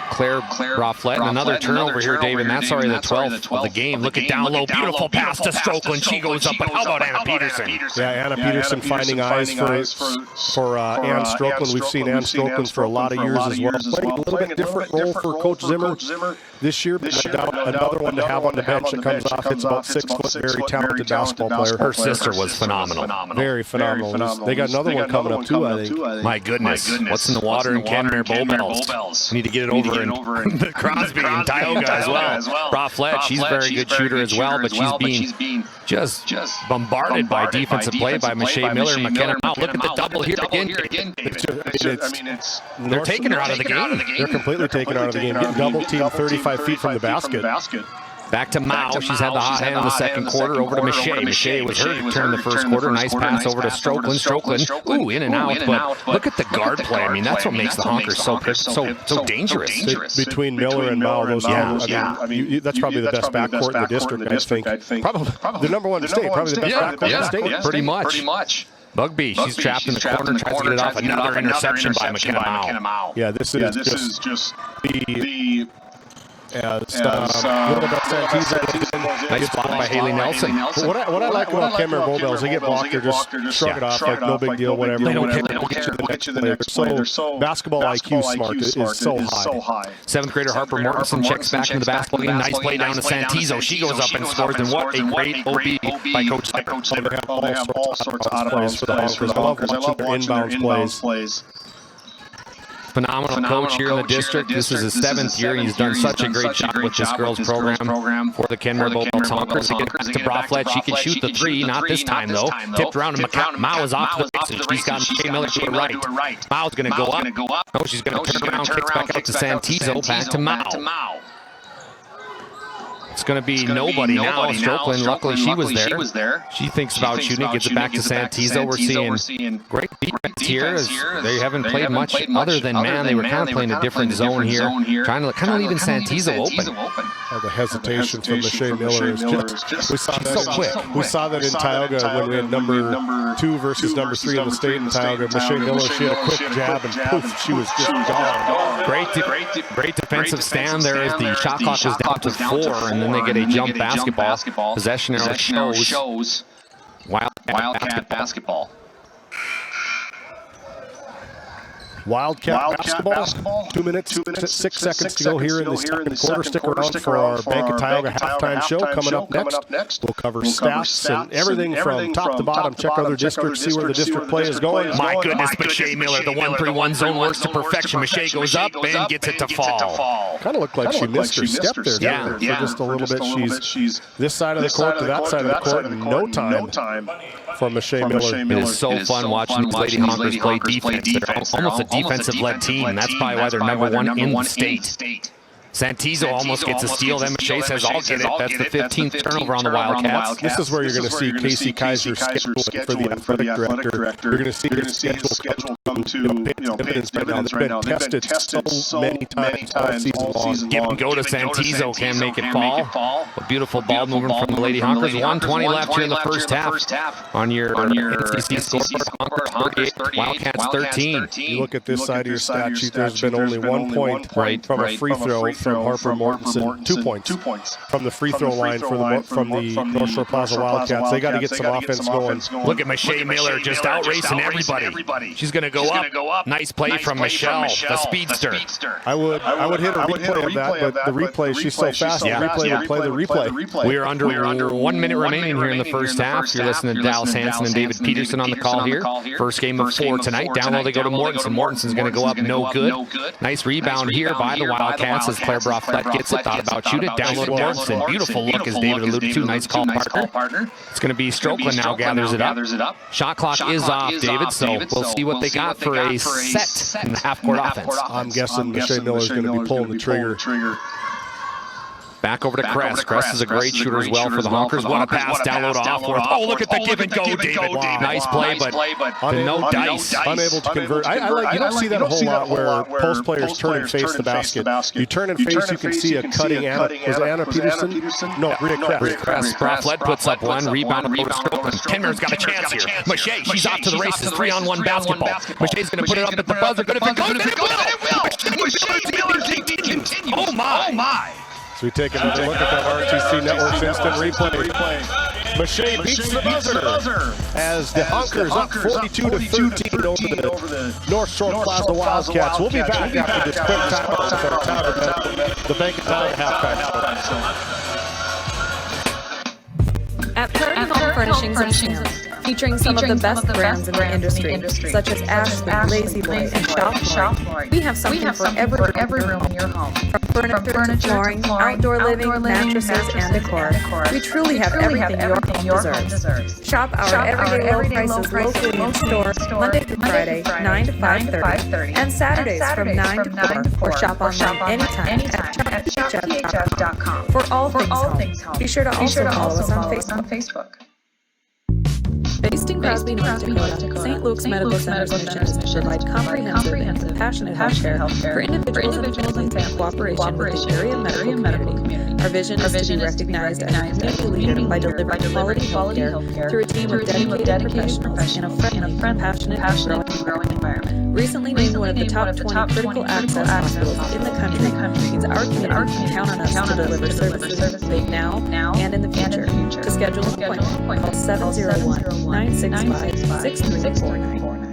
Claire Rafflett, and another turnover here, David, and that's already the 12th of the game. Look at down low, beautiful pass to Strokeland. She goes up, but how about Anna Peterson? Yeah, Anna Peterson finding eyes for Ann Strokeland. We've seen Ann Strokeland for a lot of years as well. Playing a little bit different role for Coach Zimmer this year, but no doubt another one to have on the bench that comes off. It's about 6 foot, very talented basketball player. Her sister was phenomenal. Very phenomenal. They got another one coming up too, I think. My goodness, what's in the water in Kenmare Bowbells? Need to get it over in Crosby and Tioga as well. Rafflett, she's a very good shooter as well, but she's being just bombarded by defensive play by Michelle Miller and McKenna Mao. Look at the double here again. They're taking her out of the game. They're completely taking her out of the game. Getting double teamed 35 feet from the basket. Back to Mao. She's had the hot hand in the second quarter. Over to Michelle. Michelle was her turn in the first quarter. Nice pass over to Strokeland. Ooh, in and out. But look at the guard play. I mean, that's what makes the Honkers so dangerous. Between Miller and Mao, those I mean, that's probably the best backcourt in the district, I think. Probably the number 1 in the state. Probably the best backcourt in the state. Pretty much. Bugby, she's trapped in the corner, tries to get it off. Another interception by McKenna Mao. Yeah, this is just the nice block by Haley Nelson. What I like about Kenmare Bowbells, they get blocked, they just shrug it off like no big deal, whatever. They don't get you the next player. So basketball IQ smart is so high. 7th grader Harper Mortensen checks back into the basketball game. Nice play down to Santizo. She goes up and scores. And what a great OB by Coach Zimmer. They have all sorts of plays for the Honkers. I love watching their inbounds plays. Phenomenal coach here in the district. This is his 7th year, and he's done such a great job with this girls program for the Kenmare Bulldogs Honkers. Again, to Broflet, she can shoot the 3, not this time though. Tipped around, and Mao is off to the races. She's got Shea Miller to the right. Mao's going to go up. No, she's going to turn around, kicks back out to Santizo, back to Mao. It's going to be nobody now. Strokeland, luckily she was there. She thinks about shooting, gets it back to Santizo. We're seeing great defense here as they haven't played much other than man. They were kind of playing a different zone here, trying to kind of leaving Santizo open. The hesitation from Shea Miller is just, we saw that so quick. We saw that in Tioga when we had number 2 versus number 3 in the state in Tioga. Shea Miller, she had a quick jab and poof, she was just gone. Great defensive stand there as the shot clock was down to 4, and then they get a jump basketball. Possession arrow shows Wildcat basketball. Wildcat basketball. 2 minutes, 6 seconds to go here in the second quarter. Stick around for our Bank of Tioga halftime show coming up next. We'll cover stats and everything from top to bottom. Check other districts, see where the district play is going. My goodness, Shea Miller, the 1-3-1 zone works to perfection. Shea goes up and gets it to fall. Kind of looked like she missed her step there for just a little bit. She's this side of the court to that side of the court in no time from Shea Miller. It is so fun watching these Lady Honkers play defense. They're almost a defensive-led team. That's probably why they're number 1 in the state. Santizo almost gets a steal. Then Shea says, I'll get it. That's the 15th turnover on the Wildcats. This is where you're going to see Casey Kaiser's schedule for the athletic director. You're going to see his schedule come to dividends right now. They've been tested so many times all season long. Give and go to Santizo. Can't make it fall. A beautiful ball movement from the Lady Honkers. 1:20 left here in the first half. On your NCC score, Honkers 38, Wildcats 13. You look at this side of your stat sheet, there's been only 1 point from a free throw from Harper Mortensen, 2 points from the free throw line from the North Shore Plaza Wildcats. They got to get some offense going. Look at Shea Miller just out racing everybody. She's going to go up. Nice play from Michelle, the speedster. I would hit a replay of that, but the replay, she's so fast. The replay would play the replay. We are under 1 minute remaining here in the first half. You're listening to Dallas Hansen and David Peterson on the call here. First game of 4 tonight. Down low they go to Mortensen. Mortensen's going to go up, no good. Nice rebound here by the Wildcats as Claire Broflet gets it. Thought about shoot it. Down low to Mortensen. Beautiful look as David alluded to. Nice call, partner. It's going to be Strokeland now gathers it up. Shot clock is off, David, so we'll see what they got for a set in the half-court offense. I'm guessing Shea Miller's going to be pulling the trigger. Back over to Kress. Kress is a great shooter as well for the Honkers. What a pass, down low to Offworth. Oh, look at the give and go, David. Nice play, but no dice. Unable to convert. You don't see that a whole lot where post players turn and face the basket. You turn and face, you can see a cutting Anna. Was it Anna Peterson? No, Rhea Kress. Broflet puts up one. Rebound to Strokeland. Kenmare's got a chance here. Shea, she's off to the races. 3-on-1 basketball. Shea's going to put it up at the buzzer. Good if it goes, and it will. Shea Miller continues. Oh, my. So we take another look at that RTC Network's instant replay. Shea beats the buzzer as the Honkers up 42-13 over the North Shore Plaza Wildcats. We'll be back after this quick timeout with the Bank of Tioga halftime. At Prairie Home Furnishings and Stamps, featuring some of the best brands in the industry, such as Ashley, Lazy Boy, and Shop Floyd. We have something for every room in your home. From furniture to flooring, outdoor living, mattresses, and decor. We truly have everything your home deserves. Shop our everyday low prices locally in store, Monday through Friday, 9 to 5:30, and Saturdays from 9 to 4, or shop online anytime at shopphf.com. For all things home. Be sure to also follow us on Facebook. Based in Crosby, North Dakota, St. Luke's Medical Center's mission is to provide comprehensive and compassionate healthcare for individuals and families in cooperation with the area medical community. Our vision is to be recognized as a community leader by delivering quality healthcare through a team of dedicated professionals in a friendly, compassionate, and growing environment. Recently named one of the top 20 critical access hospitals in the country means our community can count on us to deliver services now and in the future. To schedule an appointment, call 701-965-6349.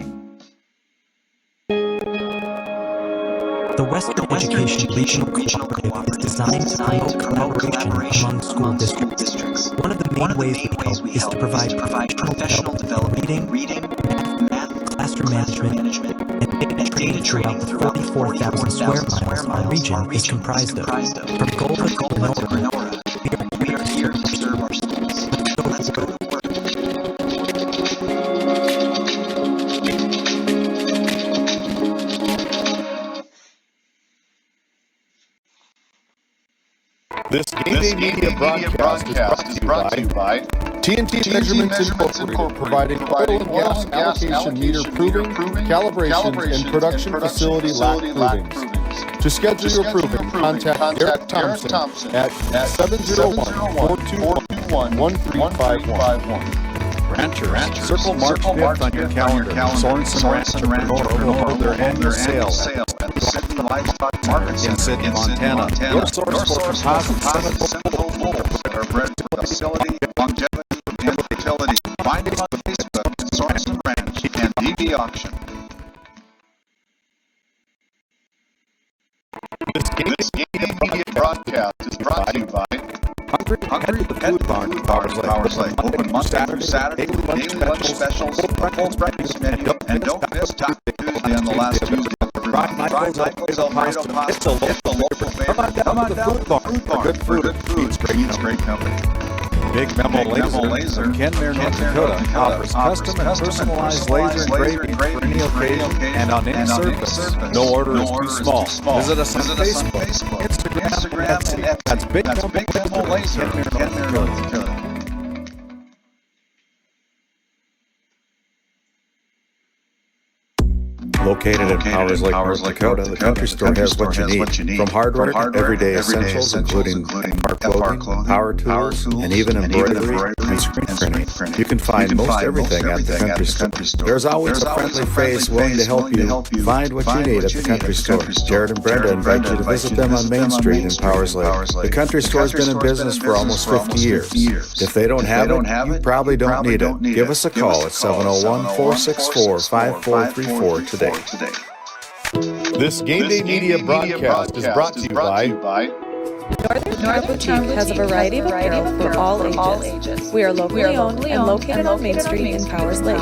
The Western Education Regional Cooperative is designed to promote collaboration among school districts. One of the main ways we help is to provide professional development, reading, math, classroom management, and data training throughout the 44,000 square miles our region is comprised of. From Golden to Lenora, we are here to serve our students. Let's go to work. This Game Day Media broadcast is brought to you by TNT Measurements Incorporated, providing oil and gas allocation meter proving, calibrations, and production facility lac provings. To schedule your proving, contact Eric Thompson at 701-421-1351. Ranchers, circle March 5th on your calendar. Sorensen Ranch and Renora will hold their annual sale at the Central Livestock Market in Sydney, Montana. Your source for composite Seminole bulls that are bred for facility, longevity, and utility. Find them on Facebook at Sorensen Ranch and DB Auction. This Game Day Media broadcast is brought to you by Hungry at the Food Barn in Powers Lake. Open Monday through Saturday, daily lunch specials, full breakfast menu, and don't miss Taco Tuesday on the last Tuesday of every month. Michael's Alfredo Pasta, it's the local favorite. Come on down to the Food Barn for good food, meets great company. Big Memo Laser from Kenmare, North Dakota offers custom and personalized laser engraving for any occasion and on any surface. No order is too small. Visit us on Facebook, Instagram, and Etsy. That's Big Memo Laser from Kenmare, North Dakota. Located in Powers Lake, North Dakota, the Country Store has what you need. From hardware to everyday essentials, including FR clothing, power tools, and even embroidery and screen printing. You can find most everything at the Country Store. There's always a friendly face willing to help you find what you need at the Country Store. Jared and Brenda invite you to visit them on Main Street in Powers Lake. The Country Store's been in business for almost 50 years. If they don't have it, you probably don't need it. Give us a call at 701-464-5434 today. This Game Day Media broadcast is brought to you by Northern Star Boutique has a variety of apparel for all ages. We are locally owned and located on Main Street in Powers Lake.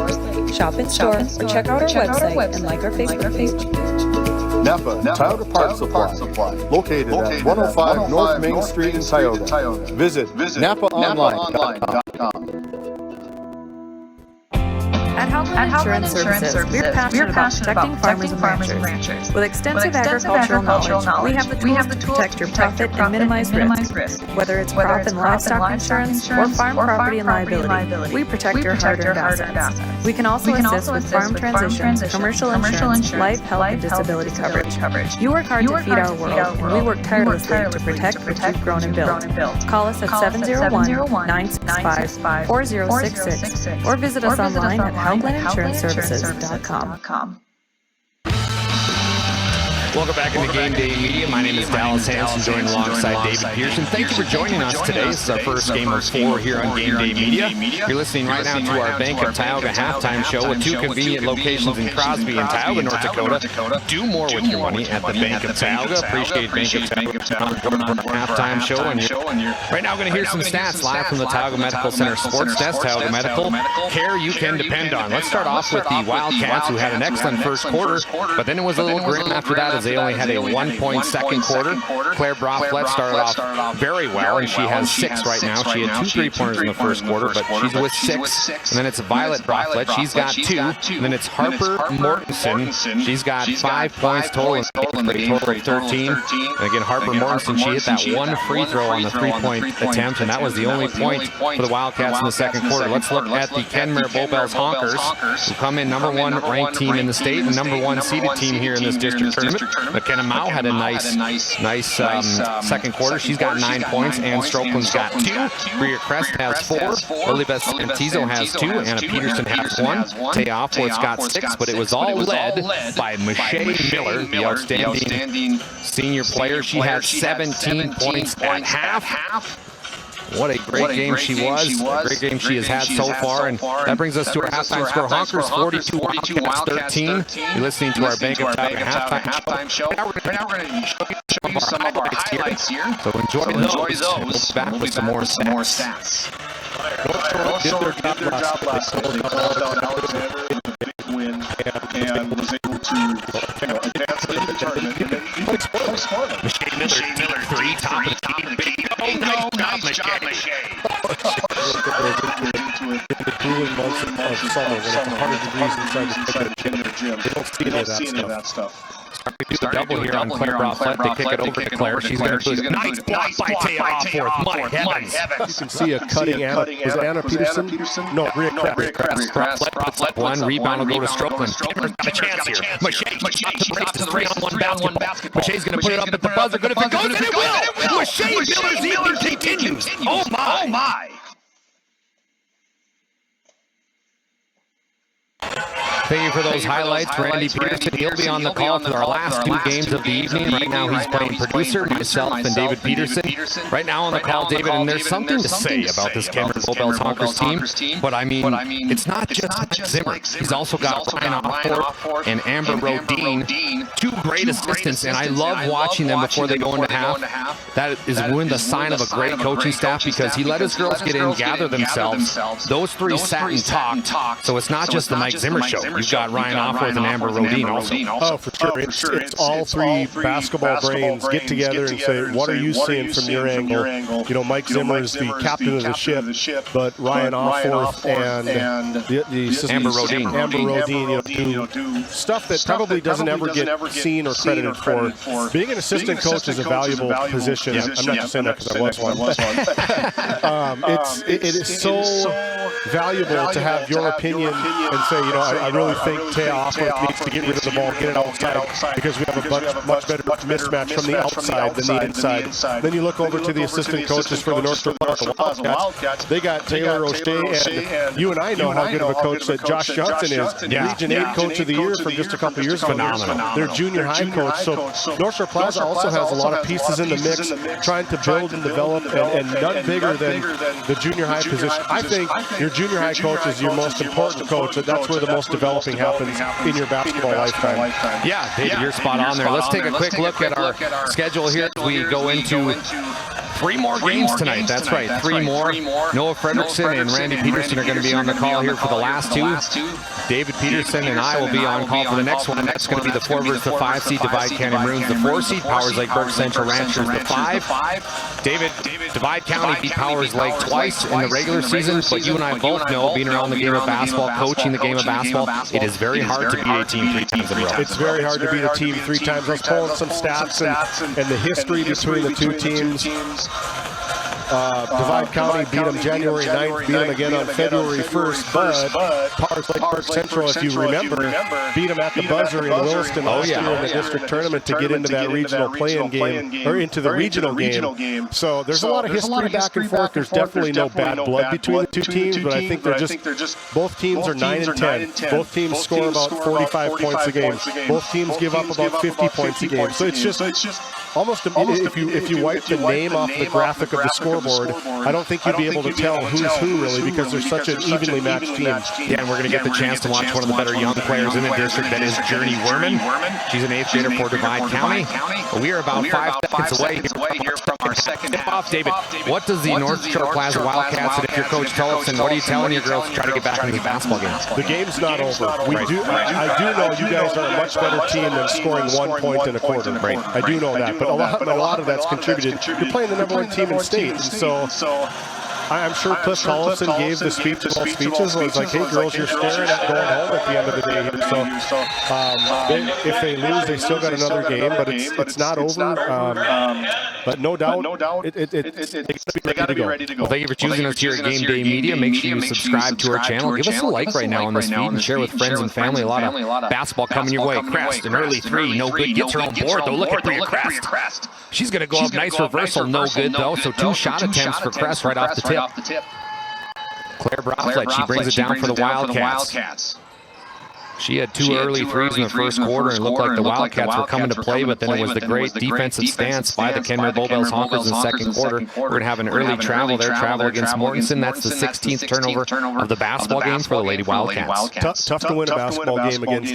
Shop in store or check out our website and like our Facebook page. Napa Tioga Parts Supply, located at 105 North Main Street in Tioga. Visit napaonline.com. At Howland Insurance Services, we're passionate about protecting farmers and ranchers. With extensive agricultural knowledge, we have the tools to protect your profit and minimize risk. Whether it's crop and livestock insurance or farm property and liability, we protect your hard-earned assets. We can also assist with farm transitions, commercial insurance, life, health, and disability coverage. You work hard to feed our world, and we work tirelessly to protect what you've grown and built. Call us at 701-965-4066 or visit us online at HowlandInsuranceServices.com. Welcome back into Game Day Media. My name is Dallas Hanson, joined alongside David Pearson. Thank you for joining us today. This is our first game of 4 here on Game Day Media. You're listening right now to our Bank of Tioga halftime show with 2 convenient locations in Crosby and Tioga, North Dakota. Do more with your money at the Bank of Tioga. Appreciate Bank of Tioga halftime show. And right now, we're going to hear some stats live from the Tioga Medical Center Sports Desk. Tioga Medical, care you can depend on. Let's start off with the Wildcats, who had an excellent first quarter, but then it was a little grim after that, as they only had a 1-point second quarter. Claire Broflet started off very well, and she has 6 right now. She had 2 3-pointers in the first quarter, but she's with 6. And then it's Violet Broflet. She's got 2. And then it's Harper Mortensen. She's got 5 points total, for a total of 13. And again, Harper Mortensen, she hit that 1 free throw on the 3-point attempt, and that was the only point for the Wildcats in the second quarter. Let's look at the Kenmare Bullbells Honkers, who come in number 1 ranked team in the state and number 1 seeded team here in this district tournament. McKenna Mao had a nice second quarter. She's got 9 points. Ann Strokeland's got 2. Bria Crest has 4. Lilybeth Santizo has 2. Anna Peterson has 1. Taya Offworth's got 6, but it was all led by Michelle Miller, the outstanding senior player. She had 17 points at half. What a great game she was. A great game she has had so far. And that brings us to our halftime score. Honkers 42, Wildcats 13. You're listening to our Bank of Tioga halftime show. Right now we're going to show you some of our highlights here. So enjoy those. We'll be back with some more stats. North Shore did their job last night. They called out Alexander with a big win and was able to The cooling months of summer when it's 100 degrees inside the gym. They don't see any of that stuff. Starting to do a double here on Claire Brofflet. They kick it over to Claire. She's going to put a nice block by Taya off my heavens. You can see a cutting Anna. Was it Anna Peterson? No, Rhea Kress. Brofflet one rebound will go to Strokeland. Kimmer's got a chance here. Mache to the race, 3-on-1 basketball. Mache's going to put it up at the buzzer. Good if it goes, and it will. Mache Miller's evening continues. Oh my. Thank you for those highlights, Randy Peterson. He'll be on the call for our last two games of the evening. Right now he's playing producer, myself and David Peterson. Right now on the call, David, and there's something to say about this Kenmare Bluebells Honkers team. But I mean, it's not just Zimmer. He's also got Ryan Offort and Amber Rodine, two great assistants, and I love watching them before they go into half. That is when the sign of a great coaching staff, because he let his girls get in, gather themselves. Those three sat and talked, so it's not just the Mike Zimmer show. You've got Ryan Offworth and Amber Rodine also. Oh, for sure. It's all three basketball brains get together and say, what are you seeing from your angle? You know, Mike Zimmer is the captain of the ship, but Ryan Offworth and the assistant Amber Rodine, you know, do stuff that probably doesn't ever get seen or credited for. Being an assistant coach is a valuable position. I'm not just saying that because I was one. It is so valuable to have your opinion and say, you know, I really think Taya Offworth needs to get rid of the ball, get it outside, because we have a much better mismatch from the outside than the inside. Then you look over to the assistant coaches for the North Shore Plaza Wildcats. They got Taylor O'Shea, and you and I know how good of a coach that Josh Johnson is. Region 8 Coach of the Year from just a couple years ago. Phenomenal. Their junior high coach. So North Shore Plaza also has a lot of pieces in the mix, trying to build and develop, and none bigger than the junior high position. I think your junior high coach is your most important coach. That's where the most developing happens in your basketball lifetime. Yeah, David, you're spot on there. Let's take a quick look at our schedule here as we go into 3 more games tonight. That's right, 3 more. Noah Fredrickson and Randy Peterson are going to be on the call here for the last 2. David Peterson and I will be on call for the next one. That's going to be the 4 versus the 5 seed, Divide County Maroons, the 4 seed, Powers Lake Burke Central Ranchers, the 5. David, Divide County beat Powers Lake twice in the regular season, but you and I both know, being around the game of basketball, coaching the game of basketball, it is very hard to beat a team 3 times in a row. It's very hard to beat a team 3 times. I was pulling some stats and the history between the 2 teams. Divide County beat them January 9th, beat them again on February 1st, but Powers Lake Park Central, if you remember, beat them at the buzzer in Williston last year in the district tournament to get into that regional play-in game, or into the regional game. So there's a lot of history back and forth. There's definitely no bad blood between the 2 teams, but I think they're just, both teams are 9 and 10. Both teams score about 45 points a game. Both teams give up about 50 points a game. So it's just almost, if you wipe the name off the graphic of the scoreboard, I don't think you'd be able to tell who's who really, because there's such an evenly matched team. Yeah, and we're going to get the chance to watch one of the better young players in the district. That is Journey Werman. She's an 8th grader for Divide County. We are about 5 seconds away here from our second half. David, what does the North Shore Plaza Wildcats, and if you're Coach Tollefson, what are you telling your girls to try to get back into the basketball game? The game's not over. I do know you guys are a much better team than scoring 1 point in a quarter. Right. I do know that, but a lot of that's contributed. You're playing the #1 team in state, and so I'm sure Cliff Tollefson gave the speeches. It was like, hey girls, you're staring at going home at the end of the day here. So if they lose, they still got another game, but it's not over. But no doubt, they got to be ready to go. Well, thank you for choosing us here at Game Day Media. Make sure you subscribe to our channel. Give us a like right now on this feed and share with friends and family. A lot of basketball coming your way. Crest, an early 3, no good. Gets her on board, though. Look at Bria Crest. She's going to go up nice reversal, no good, though. So 2 shot attempts for Crest right off the tip. Claire Brofflet, she brings it down for the Wildcats. She had 2 early 3s in the first quarter, and it looked like the Wildcats were coming to play, but then it was the great defensive stance by the Kenmare Bluebells Honkers in the second quarter. We're going to have an early travel there, travel against Mortensen. That's the 16th turnover of the basketball game for the Lady Wildcats. Tough to win a basketball game against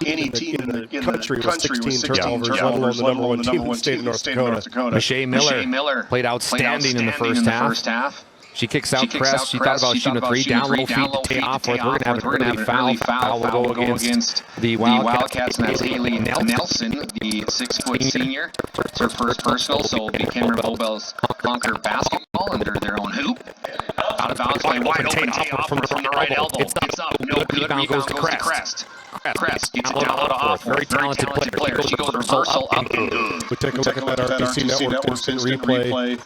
any team in the country with 16 turnovers, let alone the #1 team in the state of North Dakota. Mache Miller played outstanding in the first half. She kicks out Crest. She thought about shooting a 3. Down low feed to Tayoff. We're going to have an early foul. Foul will go against the Wildcats. And that's Haley Nelson, the 6-foot senior. It's her first personal, so it'll be Kenmare Bobels conquer basketball under their own hoop. Out of bounds play, wide open Tayoff from the right elbow. It's up, no good. Rebound goes to Crest. Crest gets it down to off. Very talented player. She goes reversal up. We take a look at that RPC Network instant replay.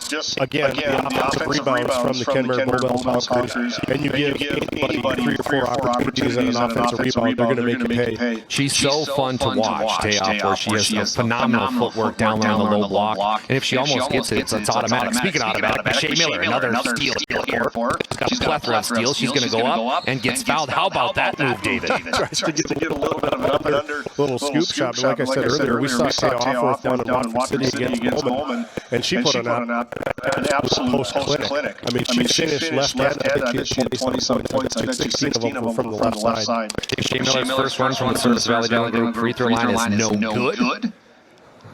Just again, the offensive rebounds from the Kenmare Bobels Hawkers, and you give anybody 3 or 4 opportunities at an offensive rebound, they're going to make you pay. She's so fun to watch, Tayoff, where she has phenomenal footwork down there on the low block. And if she almost gets it, it's automatic. Speaking of automatic, Shea Miller, another steal here for her. She's got a plethora of steals. She's going to go up and gets fouled. How about that move, David? Tries to get a little bit of an up and under, little scoop shot. But like I said earlier, we saw Tayoff with one in Watford City against Bowman, and she put on an absolute post-clinic. I mean, she finished left-handed. I think she had 20-some points. I think 16 of them from the left side. Shea Miller's first run from the Service Valley Deli Group free throw line is no good.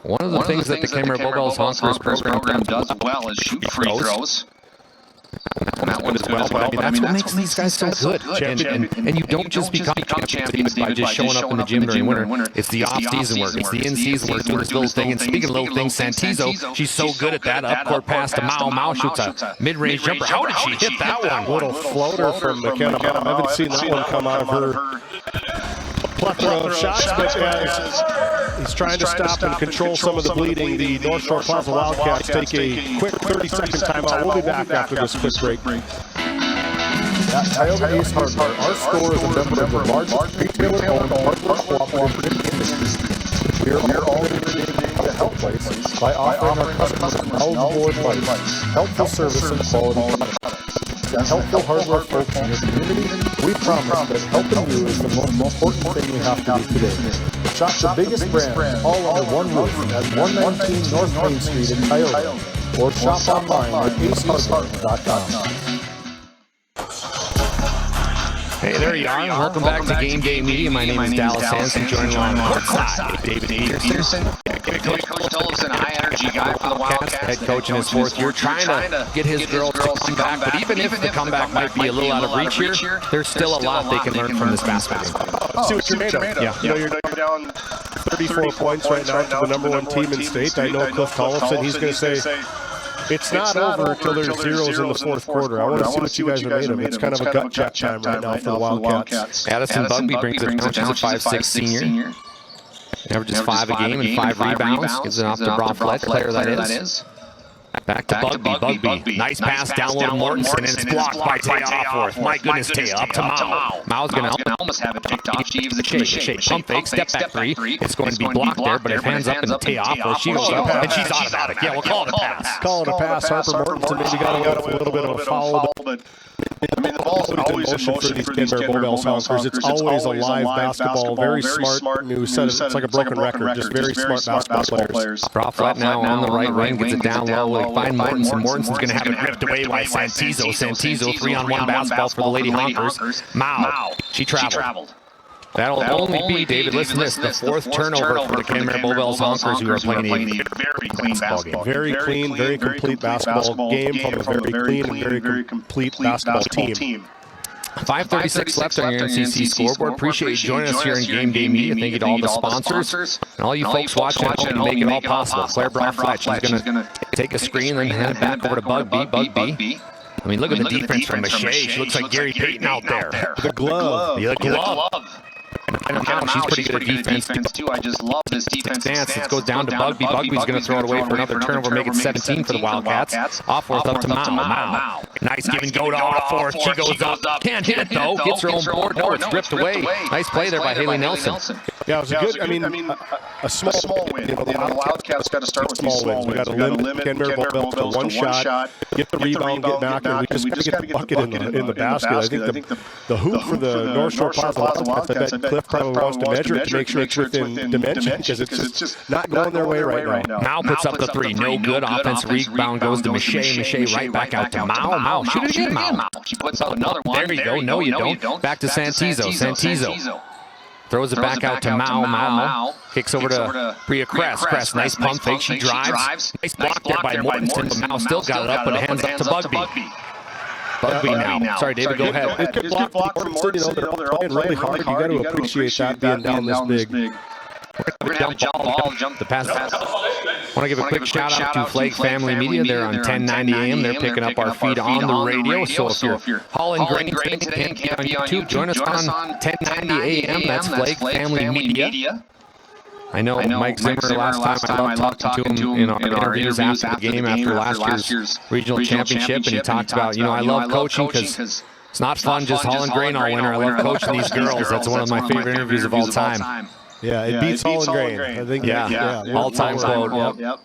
One of the things that the Kenmare Bobels Hawkers program does well is shoot free throws. That one as well, but I mean, that's what makes these guys so good. And you don't just become champions by just showing up in the gym during winter. It's the off-season work. It's the in-season work doing this little thing. And speaking of little things, Santizo, she's so good at that. Up-court pass to Mao. Mao shoots a mid-range jumper. How did she hit that one? Little floater from McKenna. I haven't seen that one come out of her plethora of shots, but as he's trying to stop and control some of the bleeding, the North Shore Plaza Wildcats take a quick 30-second timeout. We'll be back after this quick break. At Tioga East Hardware, our store is a member of the largest retailer-owned hardware cooperative in the industry. We are all dedicated to help place by offering our customers knowledgeable advice, helpful service, and quality products. At Helpful Hardware folks in your community, we promise that helping you is the most important thing we have to do today. Shop the biggest brands all under one roof at 119 North Main Street in Tioga, or shop online at acehardware.com. Hey, there you are. Welcome back to Game Day Media. My name is Dallas Hanson, joining on courtside David Peterson. Coach Tollefson, a high-energy guy for the Wildcats. Head coach in his 4th year, trying to get his girls to come back. But even if the comeback might be a little out of reach here, there's still a lot they can learn from this basketball game. See what you're made of. Yeah. You know, you're down 34 points right now to the #1 team in state. I know Cliff Tollefson, he's going to say, it's not over until there's zeros in the 4th quarter. I want to see what you guys are made of. It's kind of a gut check time right now for the Wildcats. Addison Bugby brings it down. She's a 5'6" senior. Averages 5 a game and 5 rebounds. Gives it off to Broflet, player that is. Back to Bugby. Nice pass down low to Mortensen, and it's blocked by Tayoff. My goodness, Tayoff up to Mao. Mao's going to almost have it picked off. She gives it to Shea. Pump fake, step back 3. It's going to be blocked there, but it hands up and Tayoff. She goes up, and she's automatic. Yeah, we'll call it a pass. Call it a pass. Harper Mortensen maybe got a little bit of a foul, but I mean, the ball's always in motion for these Kenmare Bobels Hawkers. It's always a live basketball. Very smart. You said it's like a broken record. Just very smart basketball players. Broflet now on the right wing, gets it down low. They find Mortensen. Mortensen's going to have it ripped away by Santizo. Santizo, 3-on-1 basketball for the Lady Hawkers. Mao, she traveled. That'll only be, David, listen to this, the 4th turnover for the Kenmare Bobels Hawkers, who are playing a very clean basketball game. Very clean, very complete basketball game from a very clean and very complete basketball team. 5:36 left on your NCC scoreboard. Appreciate you joining us here in Game Day Media. Thank you to all the sponsors and all you folks watching at home to make it all possible. Claire Broflet, she's going to take a screen and hand it back over to Bugby. I mean, look at the defense from Mache. She looks like Gary Payton out there. The glove. The glove. And she's pretty good at defense too. I just love this defense stance. It goes down to Bugby. Bugby's going to throw it away for another turnover, make it 17 for the Wildcats. Off-fourth up to Mao. Nice give and go to off-fourth. She goes up. Can't hit it though. Gets her own board. No, it's ripped away. Nice play there by Haley Nelson. Yeah, it was a good, I mean, a small win. You know, the Wildcats got to start with these small wins. We got to limit Kenmare Bobels to one shot, get the rebound, get back, and we just got to get the bucket in the basket. I think the hoop for the North Shore Plaza Wildcats, I bet Cliff probably wants to measure it to make sure it's within dimension, because it's just not going their way right now. Mao puts up the 3, no good. Offensive rebound goes to Mache. Mache right back out to Mao. Shoot it again, Mao. She puts up another one. There you go. No, you don't. Back to Santizo. Throws it back out to Mao. Kicks over to Bria Crest. Nice pump fake. She drives. Nice block there by Mortensen, but Mao still got it up, but it hands up to Bugby. Bugby now. Sorry, David, go ahead. It's good block from Mortensen. They're all playing really hard. You got to appreciate that being down this big. We're going to have a jump ball. The pass. I want to give a quick shout out to Flake Family Media. They're on 1090 AM. They're picking up our feed on the radio. So if you're hauling grain today and can't be on YouTube, join us on 1090 AM. That's Flake Family Media. I know Mike Zimmer, last time I loved talking to him in our interviews after the game, after last year's regional championship, and he talked about, I love coaching because it's not fun just hauling grain all winter. I love coaching these girls. That's one of my favorite interviews of all time. Yeah, it beats hauling grain. I think. All-time quote. Yep.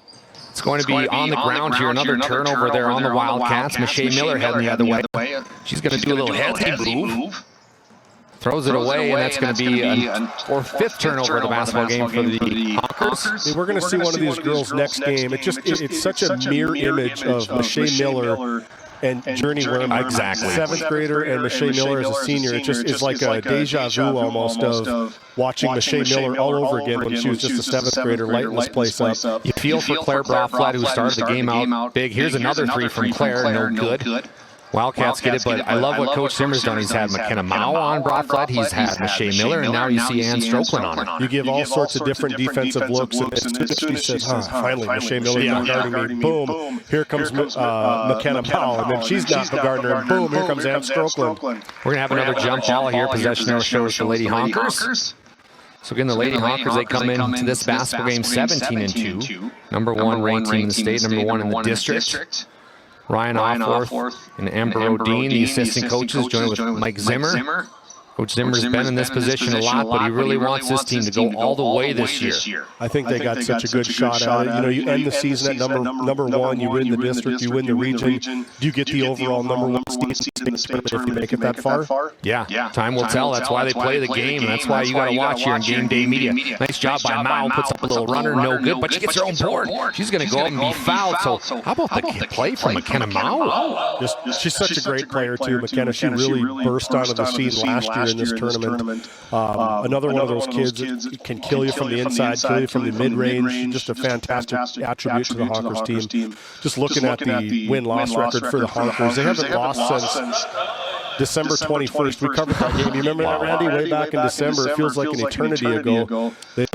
It's going to be on the ground here. Another turnover there on the Wildcats. Michelle Miller heading the other way. She's going to do a little heavy move. Throws it away, and that's going to be a fifth turnover of the basketball game for the Hawkers. We're going to see one of these girls next game. It's such a mirror image of Michelle Miller and Journey Werman. Exactly. 7th grader and Michelle Miller as a senior. It just is like a deja vu almost of watching Michelle Miller all over again when she was just a 7th grader lighting this place up. You feel for Claire Broflat, who started the game out big. Here's another three from Claire, no good. Wildcats get it, but I love what Coach Zimmer's done. He's had McKenna Mao on Broflat, he's had Michelle Miller, and now you see Ann Stroklin on her. You give all sorts of different defensive looks, and as soon as she says, finally, Michelle Miller guarding me, boom, here comes McKenna Mao, and then she's not the gardener, and boom, here comes Ann Stroklin. We're going to have another jump ball here. Possession arrow shows the Lady Honkers. So again, the Lady Honkers, they come into this basketball game 17-2. Number 1 ranked team in the state, number 1 in the district. Ryan Offworth and Amber O'Dean, the assistant coaches, joined with Mike Zimmer. Coach Zimmer's been in this position a lot, but he really wants this team to go all the way this year. I think they got such a good shot at it. You end the season at number 1, you win the district, you win the region. Do you get the overall number 1 seed if you make it that far? Yeah, time will tell. That's why they play the game. That's why you got to watch here on Game Day Media. Nice job by Mao. Puts up a little runner, no good, but she gets her own board. She's going to go up and be fouled. So how about the play from McKenna Mao? She's such a great player, too, McKenna. She really burst onto the scene last year in this tournament. Another one of those kids that can kill you from the inside, kill you from the mid-range. Just a fantastic attribute to the Hawkers team. Just looking at the win-loss record for the Hawkers, they haven't lost since December 21st. We covered that game. You remember that, Randy? Way back in December. It feels like an eternity ago. They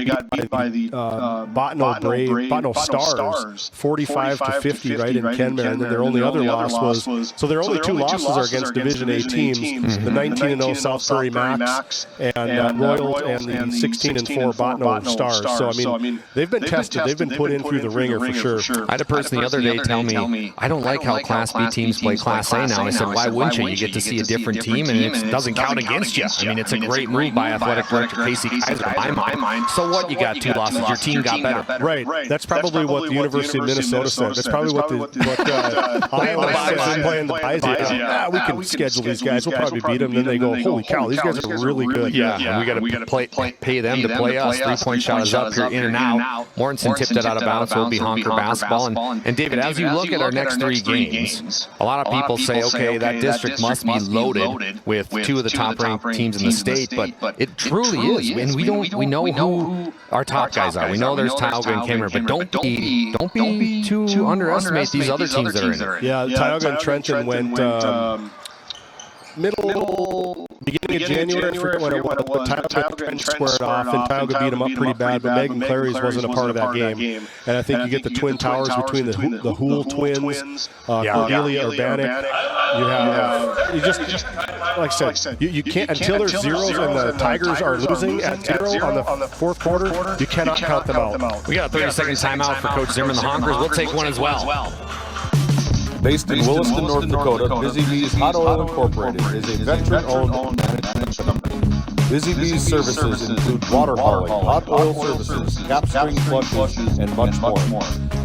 got beat by the Botno Stars, 45-50, right, in Kenmare. And then their only other loss was, so their only 2 losses are against Division A teams, the 19-0 South Prairie Max and Royal, and the 16-4 Botno Stars. So, I mean, they've been tested. They've been put in through the ringer for sure. I had a person the other day tell me, I don't like how Class B teams play Class A now. I said, why wouldn't you? You get to see a different team, and it doesn't count against you. I mean, it's a great move by athletic director Casey Kaiser, in my mind. So what? You got 2 losses. Your team got better. Right. That's probably what the University of Minnesota said. That's probably what Iowa said playing the Bison. We can schedule these guys. We'll probably beat them. Then they go, holy cow, these guys are really good. Yeah, we got to pay them to play us. 3-point shot is up here, in and out. Mortensen tipped it out of bounds, so it'll be Honker basketball. And David, as you look at our next 3 games, a lot of people say, okay, that district must be loaded with 2 of the top-ranked teams in the state, but it truly is. And we know who our top guys are. We know there's Tioga and Kenmare, but don't be too underestimate these other teams that are in there. Yeah, Tioga and Trenton went beginning of January, I forget when it was, but Tioga and squared off, and Tioga beat them up pretty bad, but Megan Clary's wasn't a part of that game. And I think you get the Twin Towers between the Hool twins, Cordelia Urbanik. You just like I said, you can't, until there's zeros and the Tigers are losing at 0 on the 4th quarter, you cannot count them out. We got a 30-second timeout for Coach Zimmer and the Honkers. We'll take one as well. Based in Williston, North Dakota, Busy Bees Hot Oil Incorporated is a veteran-owned management company. Busy Bees services include water hauling, hot oil services, cap string flushes, and much more.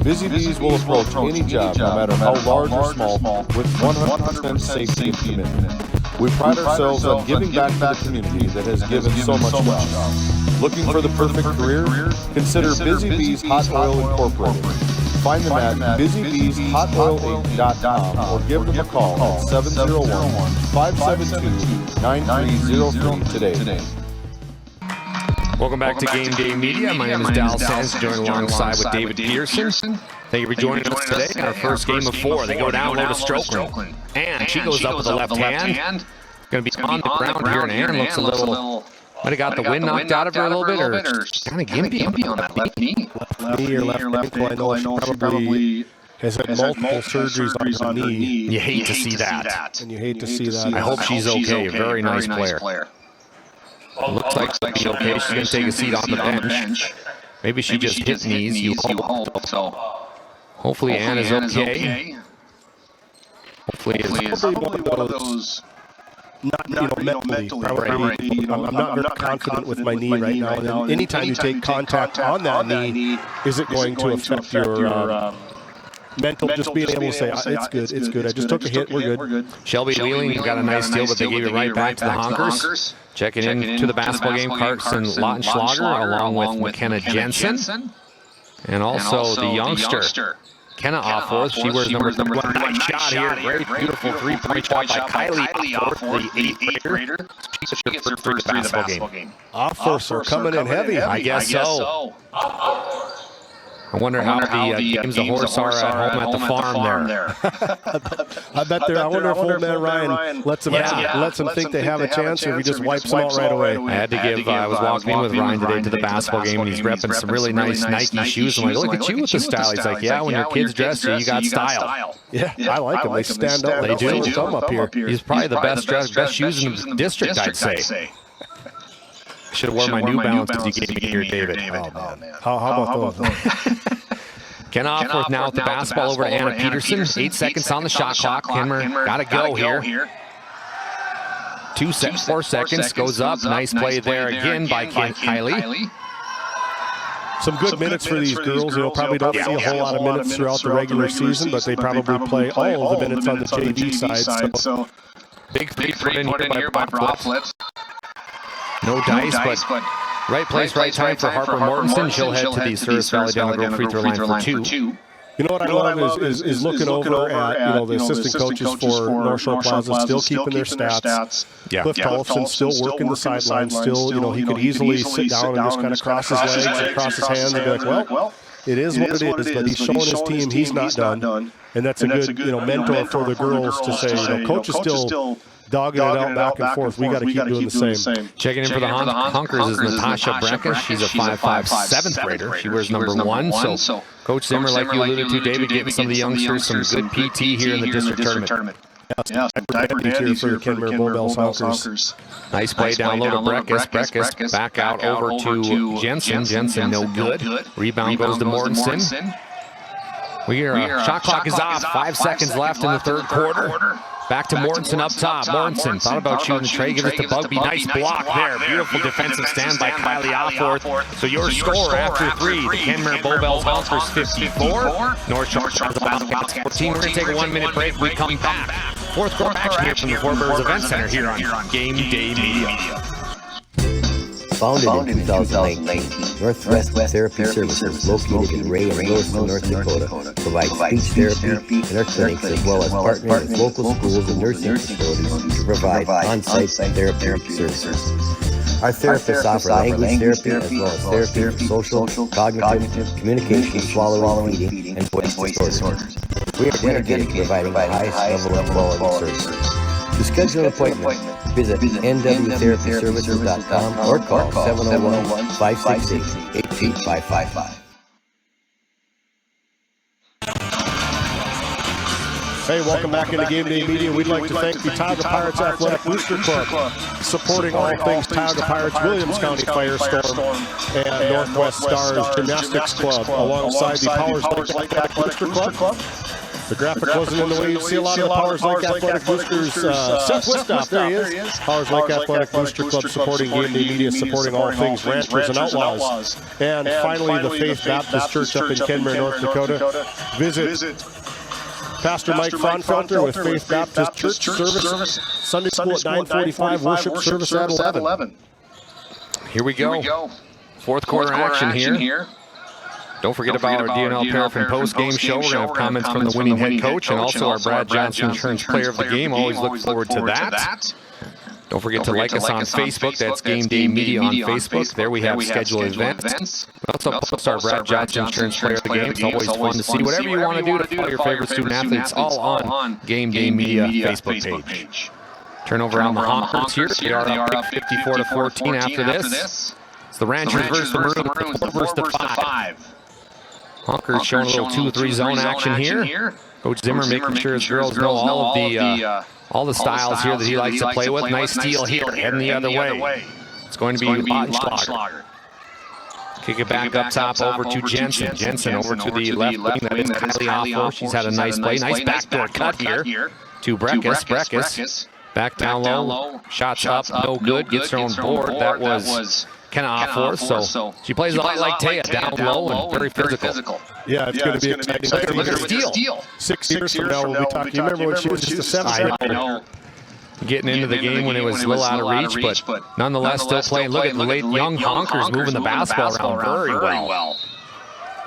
Busy Bees will approach any job, no matter how large or small, with 100% safety and commitment. We pride ourselves on giving back to the community that has given so much to us. Looking for the perfect career? Consider Busy Bees Hot Oil Incorporated. Find them at busybeeshotoilinc.com or give them a call at 701-572-9303 today. Welcome back to Game Day Media. My name is Dal Sands, joined alongside with David Peterson. Thank you for joining us today in our first game of 4. They go down low to Strokeland. And she goes up with the left hand. Going to be on the ground here, and Ann looks a little... Might have got the wind knocked out of her a little bit, or kind of gimpy on that left knee. Left knee or left ankle. I know she probably has had multiple surgeries on the knee. You hate to see that. And you hate to see that. I hope she's okay. Very nice player. Looks like she's okay. She's going to take a seat on the bench. Maybe she just hit knees, you hope. So hopefully Ann is okay. Hopefully it's probably one of those... Not mentally. I'm not very confident with my knee right now. And anytime you take contact on that knee, is it going to affect your mental? Just being able to say, it's good. I just took a hit. We're good. Shelby Wheeling got a nice deal, but they gave it right back to the Honkers. Checking in to the basketball game, Carson Lautenschlager, along with McKenna Jensen, and also the youngster. Kenna Offworth, she wears number 1. Nice shot here. Great, beautiful three-point shot by Kylie Offworth, the 8th grader. She gets her first three of the basketball game. Offworths are coming in heavy. I guess so. I wonder how the games of horse are at home at the farm there. I bet I wonder if old man Ryan lets them think they have a chance, or if he just wipes them out right away. I had to give, I was walking in with Ryan today to the basketball game, and he's repping some really nice Nike shoes. I'm like, look at you with the style. He's like, yeah, when your kids dress you, you got style. Yeah, I like them. They stand up. They do. Thumb up here. He's probably the best shoes in the district, I'd say. Should have worn my New Balances you gave me here, David. Oh, man. How about those? Ken Offworth now with the basketball over to Anna Peterson. 8 seconds on the shot clock. Kenmare got to go here. 4 seconds goes up. Nice play there again by Kylie. Some good minutes for these girls. Probably don't see a whole lot of minutes throughout the regular season, but they probably play all of the minutes on the JV side. So big three put in here by Broflet. No dice, but right place, right time for Harper Mortensen. She'll head to the Service Valley down the free throw line for 2. You know what I love is looking over at the assistant coaches for North Shore Plaza still keeping their stats. Cliff Tollefson still working the sidelines. Still, he could easily sit down and just kind of cross his legs and cross his hands and be like, well, it is what it is. But he's showing his team he's not done, and that's a good mentor for the girls to say, coach is still dogging it out back and forth. We got to keep doing the same. Checking in for the Honkers is Natasha Brecka. She's a 5'5", 7th grader. She wears number 1. So Coach Zimmer, like you alluded to, David, getting some of the youngsters some good PT here in the district tournament. Yeah, here for the Kenmare Bullbells Honkers. Nice play down low to Breckus. Back out over to Jensen. Jensen no good. Rebound goes to Mortensen. Shot clock is off. 5 seconds left in the third quarter. Back to Mortensen up top. Mortensen thought about shooting the tray, gives it to Bugby. Nice block there. Beautiful defensive stand by Kylie Offworth. So your score after 3, the Kenmare Bullbells Honkers 54. North Shore Wildcats 14. We're going to take a 1-minute break. We come back. Fourth quarter action here from the Four Birds Event Center here on Game Day Media. Founded in 2019, Northwest Therapy Services, located in Ray and Williston, North Dakota, provides speech therapy in our clinics as well as partnering with local schools and nursing facilities to provide on-site therapy services. Our therapists offer language therapy as well as therapy for social, cognitive, communication, swallowing, feeding, and voice disorders. We are dedicated to providing the highest level of quality services. To schedule an appointment, visit nwtherapyservices.com or call 701-568-8555. Hey, welcome back into Game Day Media. We'd like to thank the Tioga Pirates Athletic Booster Club, supporting all things Tioga Pirates, Williams County Firestorm, and Northwest Stars Gymnastics Club, alongside the Powers Lake Athletic Booster Club. The graphic wasn't in the way you see a lot of the Powers Lake Athletic Boosters. Seth Wistoff, there he is. Powers Lake Athletic Booster Club supporting Game Day Media, supporting all things Ranchers and Outlaws. And finally, the Faith Baptist Church up in Kenmare, North Dakota. Visit Pastor Mike Fraunfelter with Faith Baptist Church service. Sunday school at 9:45, worship service at 11. Here we go. Fourth quarter action here. Don't forget about our DNL Paraffin post-game show. We're going to have comments from the winning head coach and also our Brad Johnson Insurance Player of the Game. Always look forward to that. Don't forget to like us on Facebook. That's Game Day Media on Facebook. There we have scheduled events. We also post our Brad Johnson Insurance Player of the Game. It's always fun to see whatever you want to do to follow your favorite student athletes, all on Game Day Media Facebook page. Turnover on the Hawkers here. They are up 54-14 after this. It's the Ranchers versus the Maroons, 4 versus the 5. Hawkers showing a little 2-3 zone action here. Coach Zimmer making sure his girls know all the styles here that he likes to play with. Nice steal here, heading the other way. It's going to be Lautenschlager. Kick it back up top over to Jensen. Jensen over to the left wing. That is Kylie Offler. She's had a nice play. Nice backdoor cut here to Breckus. Breckus back down low. Shots up, no good. Gets her own board. That was kind of off for, so she plays a lot like Taya, down low and very physical. Yeah, it's going to be exciting. Look at her steal. 6 years from now, we'll be talking. You remember when she was just a 7-year-old? I know. Getting into the game when it was a little out of reach, but nonetheless still playing. Look at the late young Honkers moving the basketball around very well.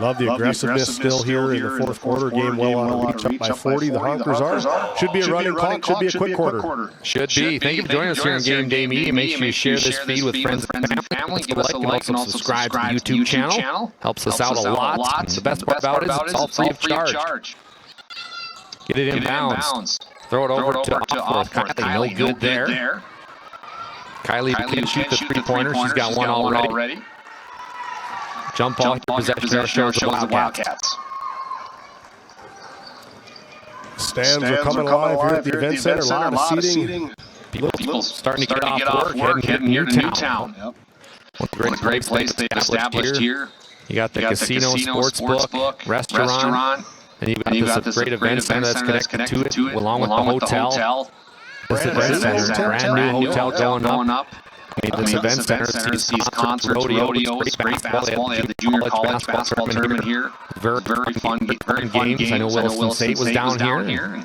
Love the aggressiveness still here in the fourth quarter. Game well on a reach, up by 40. The Honkers are. Should be a running clock. Should be a quick quarter. Should be. Thank you for joining us here on Game Day Media. Make sure you share this feed with friends and family. Give us a like and also subscribe to the YouTube channel. Helps us out a lot. The best part about it is it's all free of charge. Get it in bounds. Throw it over to Kylie. No good there. Kylie can shoot the three-pointer. She's got one already. Jump ball possession shows the Wildcats. Stands are coming alive here at the event center. A lot of seating. People starting to get off work, heading Newtown. Yep. What a great place they established here. You got the casino, sportsbook, restaurant, and you've got this great event center that's connected to it, along with the hotel. This event center, brand new hotel going up. I mean, this event center sees concerts, rodeos, great basketball. They have the junior college basketball tournament here. Very fun games. I know Williston State was down here.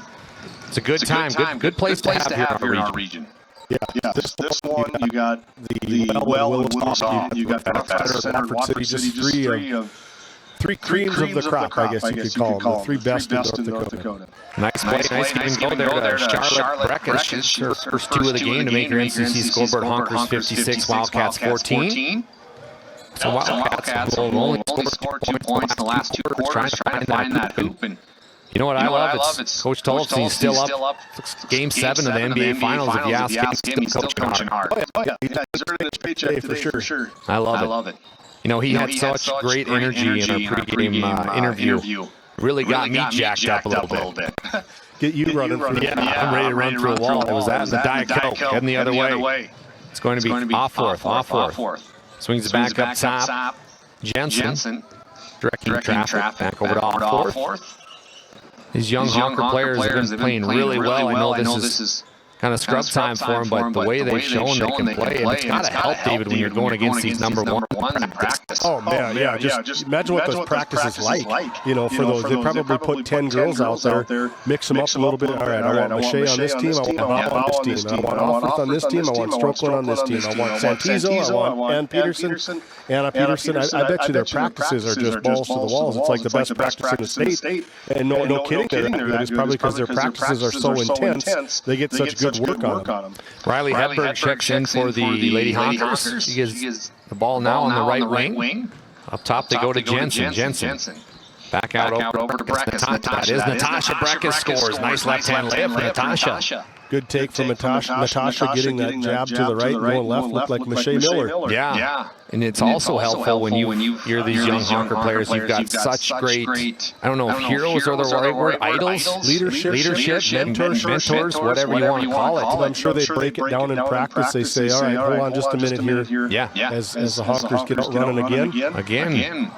It's a good time. Good place to have here in our region. Yeah, this one, you got the well in Williston. You got the Center, Watford City, just three creams of the crop, I guess you could call them. The three best in North Dakota. Nice play, nice even go there to Charlotte Breckus. Her first two of the game to make her NCC scoreboard. Honkers 56, Wildcats 14. So Wildcats only scored 2 points in the last 2 quarters, trying to find that hoop. And you know what I love? It's Coach Tollefson. He's still up. Game 7 of the NBA Finals. If you ask him, he's still coaching hard. Oh, yeah. He's earning his paycheck for sure. I love it. You know, he had such great energy in our pregame interview. Really got me jacked up a little bit. Get you running. I'm ready to run through a wall. It was that and the Diet Coke heading the other way. It's going to be off fourth. Swings it back up top. Jensen directing traffic back over to off fourth. These young Honker players have been playing really well. I know this is kind of scrub time for them, but the way they've shown they can play, and it's got to help, David, when you're going against these number ones in practice. Oh, man, yeah. Just imagine what those practices like. You know, for those, they probably put 10 girls out there, mix them up a little bit. All right, I want Mache on this team, I want Hall on this team, I want Offert on this team, I want Strokeland on this team, I want Santizo, I want Ann Peterson. Anna Peterson, I bet you their practices are just balls to the walls. It's like the best practice in the state. And no kidding, they're that good. It's probably because their practices are so intense, they get such good work on them. Riley Hedberg checks in for the Lady Honkers. She gets the ball now on the right wing. Up top they go to Jensen. Back out over to Breckus. That is Natasha Breckus scores. Nice left-hand layup for Natasha. Good take from Natasha getting that jab to the right and going left looked like Mache Miller. Yeah. And it's also helpful when you're these young Honker players. You've got such great, I don't know if heroes are the right word, idols, leadership, mentors, whatever you want to call it. I'm sure they break it down in practice. They say, all right, hold on just a minute here. Yeah. As the Honkers get out running again.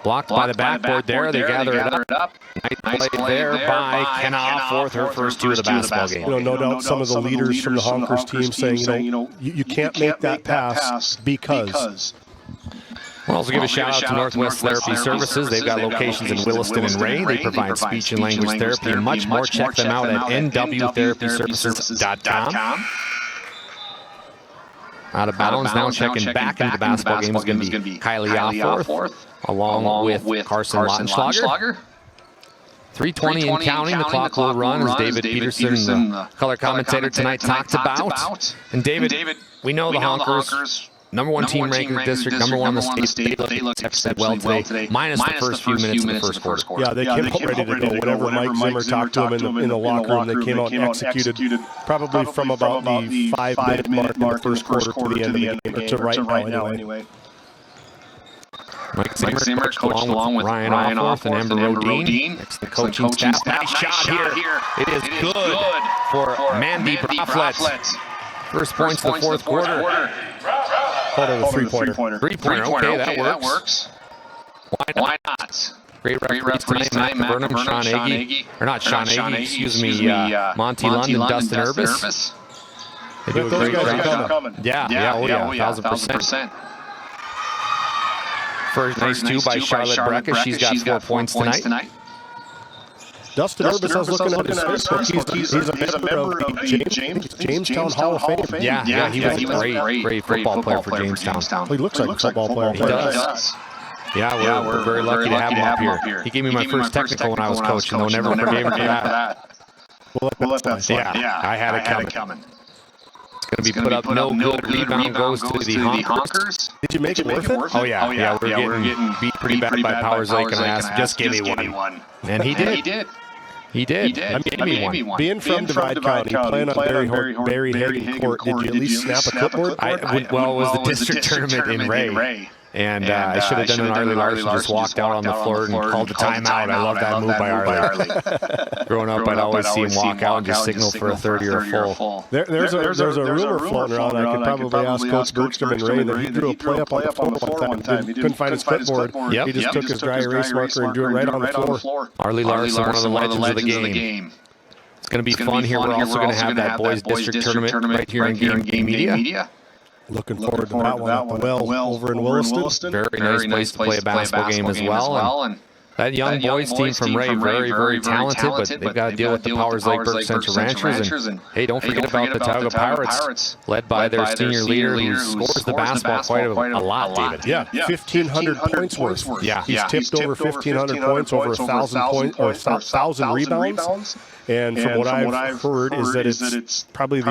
Blocked by the backboard there. They gather it up. Nice play there by Kenna Offworth, her first 2 of the basketball game. You know, no doubt some of the leaders from the Honkers team saying, you know, you can't make that pass because. We'll also give a shout out to Northwest Therapy Services. They've got locations in Williston and Ray. They provide speech and language therapy and much more. Check them out at nwtherapyservices.com. Out of bounds now, checking back into the basketball game is going to be Kylie Offworth, along with Carson Lautenschlager. 3:20 and counting. The clock will run, as David Peterson, the color commentator tonight, talked about. And David, we know the Honkers. Number one team ranked in the district, number one in the state. They looked exceptionally well today, minus the first few minutes of the first quarter. Yeah, they came out ready to go. Whenever Mike Zimmer talked to them in the locker room, they came out and executed probably from about the 5-minute mark in the first quarter to the end of the game, or to right now anyway. Mike Zimmer coached along with Ryan Offworth and Amber Rodine. Next to the coaching staff. Nice shot here. It is good for Mandy Brafflet. First points of the fourth quarter. Called it a three-pointer. Three-pointer, okay, that works. Why not? Great referees tonight, Matt Burnham, Sean Agee. Or not Sean Agee, excuse me, Monty London, Dustin Urbis. They do a great job. Yeah, 1,000%. First nice two by Charlotte Brecka. She's got 4 points tonight. Dustin Urbis, I was looking at his Facebook. He's a member of the Jamestown Hall of Fame. Yeah, he was a great football player for Jamestown. He looks like a football player. He does. Yeah, we're very lucky to have him up here. He gave me my first technical when I was coaching, though. Never forgave him for that. We'll let that slide. Yeah, I had it coming. It's going to be put up, no good. Rebound goes to the Honkers. Did you make it worth it? Oh, yeah. We're getting beat pretty bad by Powers Lake, and I asked him, just give me one. And he did. He did. Give me one. Being from Divide County, playing on Barry Hayden Court, did you at least snap a clipboard? Well, it was the district tournament in Ray. And I should have done an Arlie Larson, just walked out on the floor and called the timeout. I love that move by Arlie. Growing up, I'd always see him walk out and just signal for a 30 or a full. There's a rumor floating around. I could probably ask Coach Bergstrom and Ray that he drew a play up on the floor one time. He couldn't find his clipboard. He just took his dry erase marker and drew it right on the floor. Arlie Larson, one of the legends of the game. It's going to be fun here. We're also going to have that boys district tournament right here in GBB Media. Looking forward to that one at the Well over in Williston. Very nice place to play a basketball game as well. And that young boys team from Ray, very talented, but they've got to deal with the Powers Lake Burke Central Ranchers. And hey, don't forget about the Tioga Pirates, led by their senior leader who scores the basketball quite a lot, David. Yeah, 1,500 points worth. Yeah, he's tipped over 1,500 points, over 1,000 points, or 1,000 rebounds. And from what I've heard is that it's probably the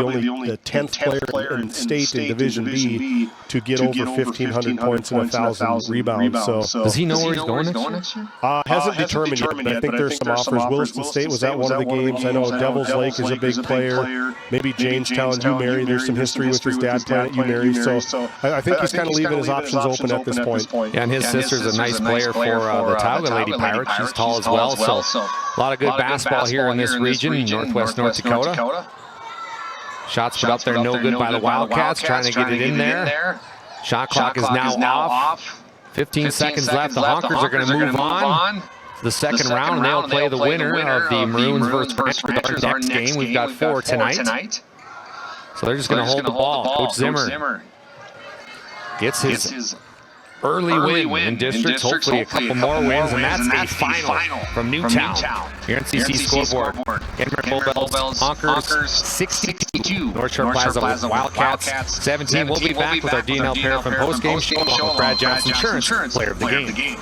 10th player in state in Division B to get over 1,500 points and 1,000 rebounds. So does he know where he's going next year? Hasn't determined yet, but I think there's some offers. Williston State was at one of the games. I know Devils Lake is a big player. Maybe Jamestown, UMary. There's some history with his dad playing at UMary. So I think he's kind of leaving his options open at this point. Yeah, and his sister's a nice player for the Tioga Lady Pirates. She's tall as well. So a lot of good basketball here in this region, northwest North Dakota. Shots put up there, no good by the Wildcats, trying to get it in there. Shot clock is now off. 15 seconds left. The Honkers are going to move on to the second round, and they'll play the winner of the Maroons versus Ranchers. Our next game, we've got 4 tonight. So they're just going to hold the ball. Coach Zimmer gets his early win in districts, hopefully a couple more wins, and that's a final from Newtown. Here on CC Scoreboard. Kenmare Bullbells, Honkers 62, North Shore Plaza Wildcats 17. We'll be back with our DNL Paraffin postgame show with Brad Johnson, Insurance Player of the Game.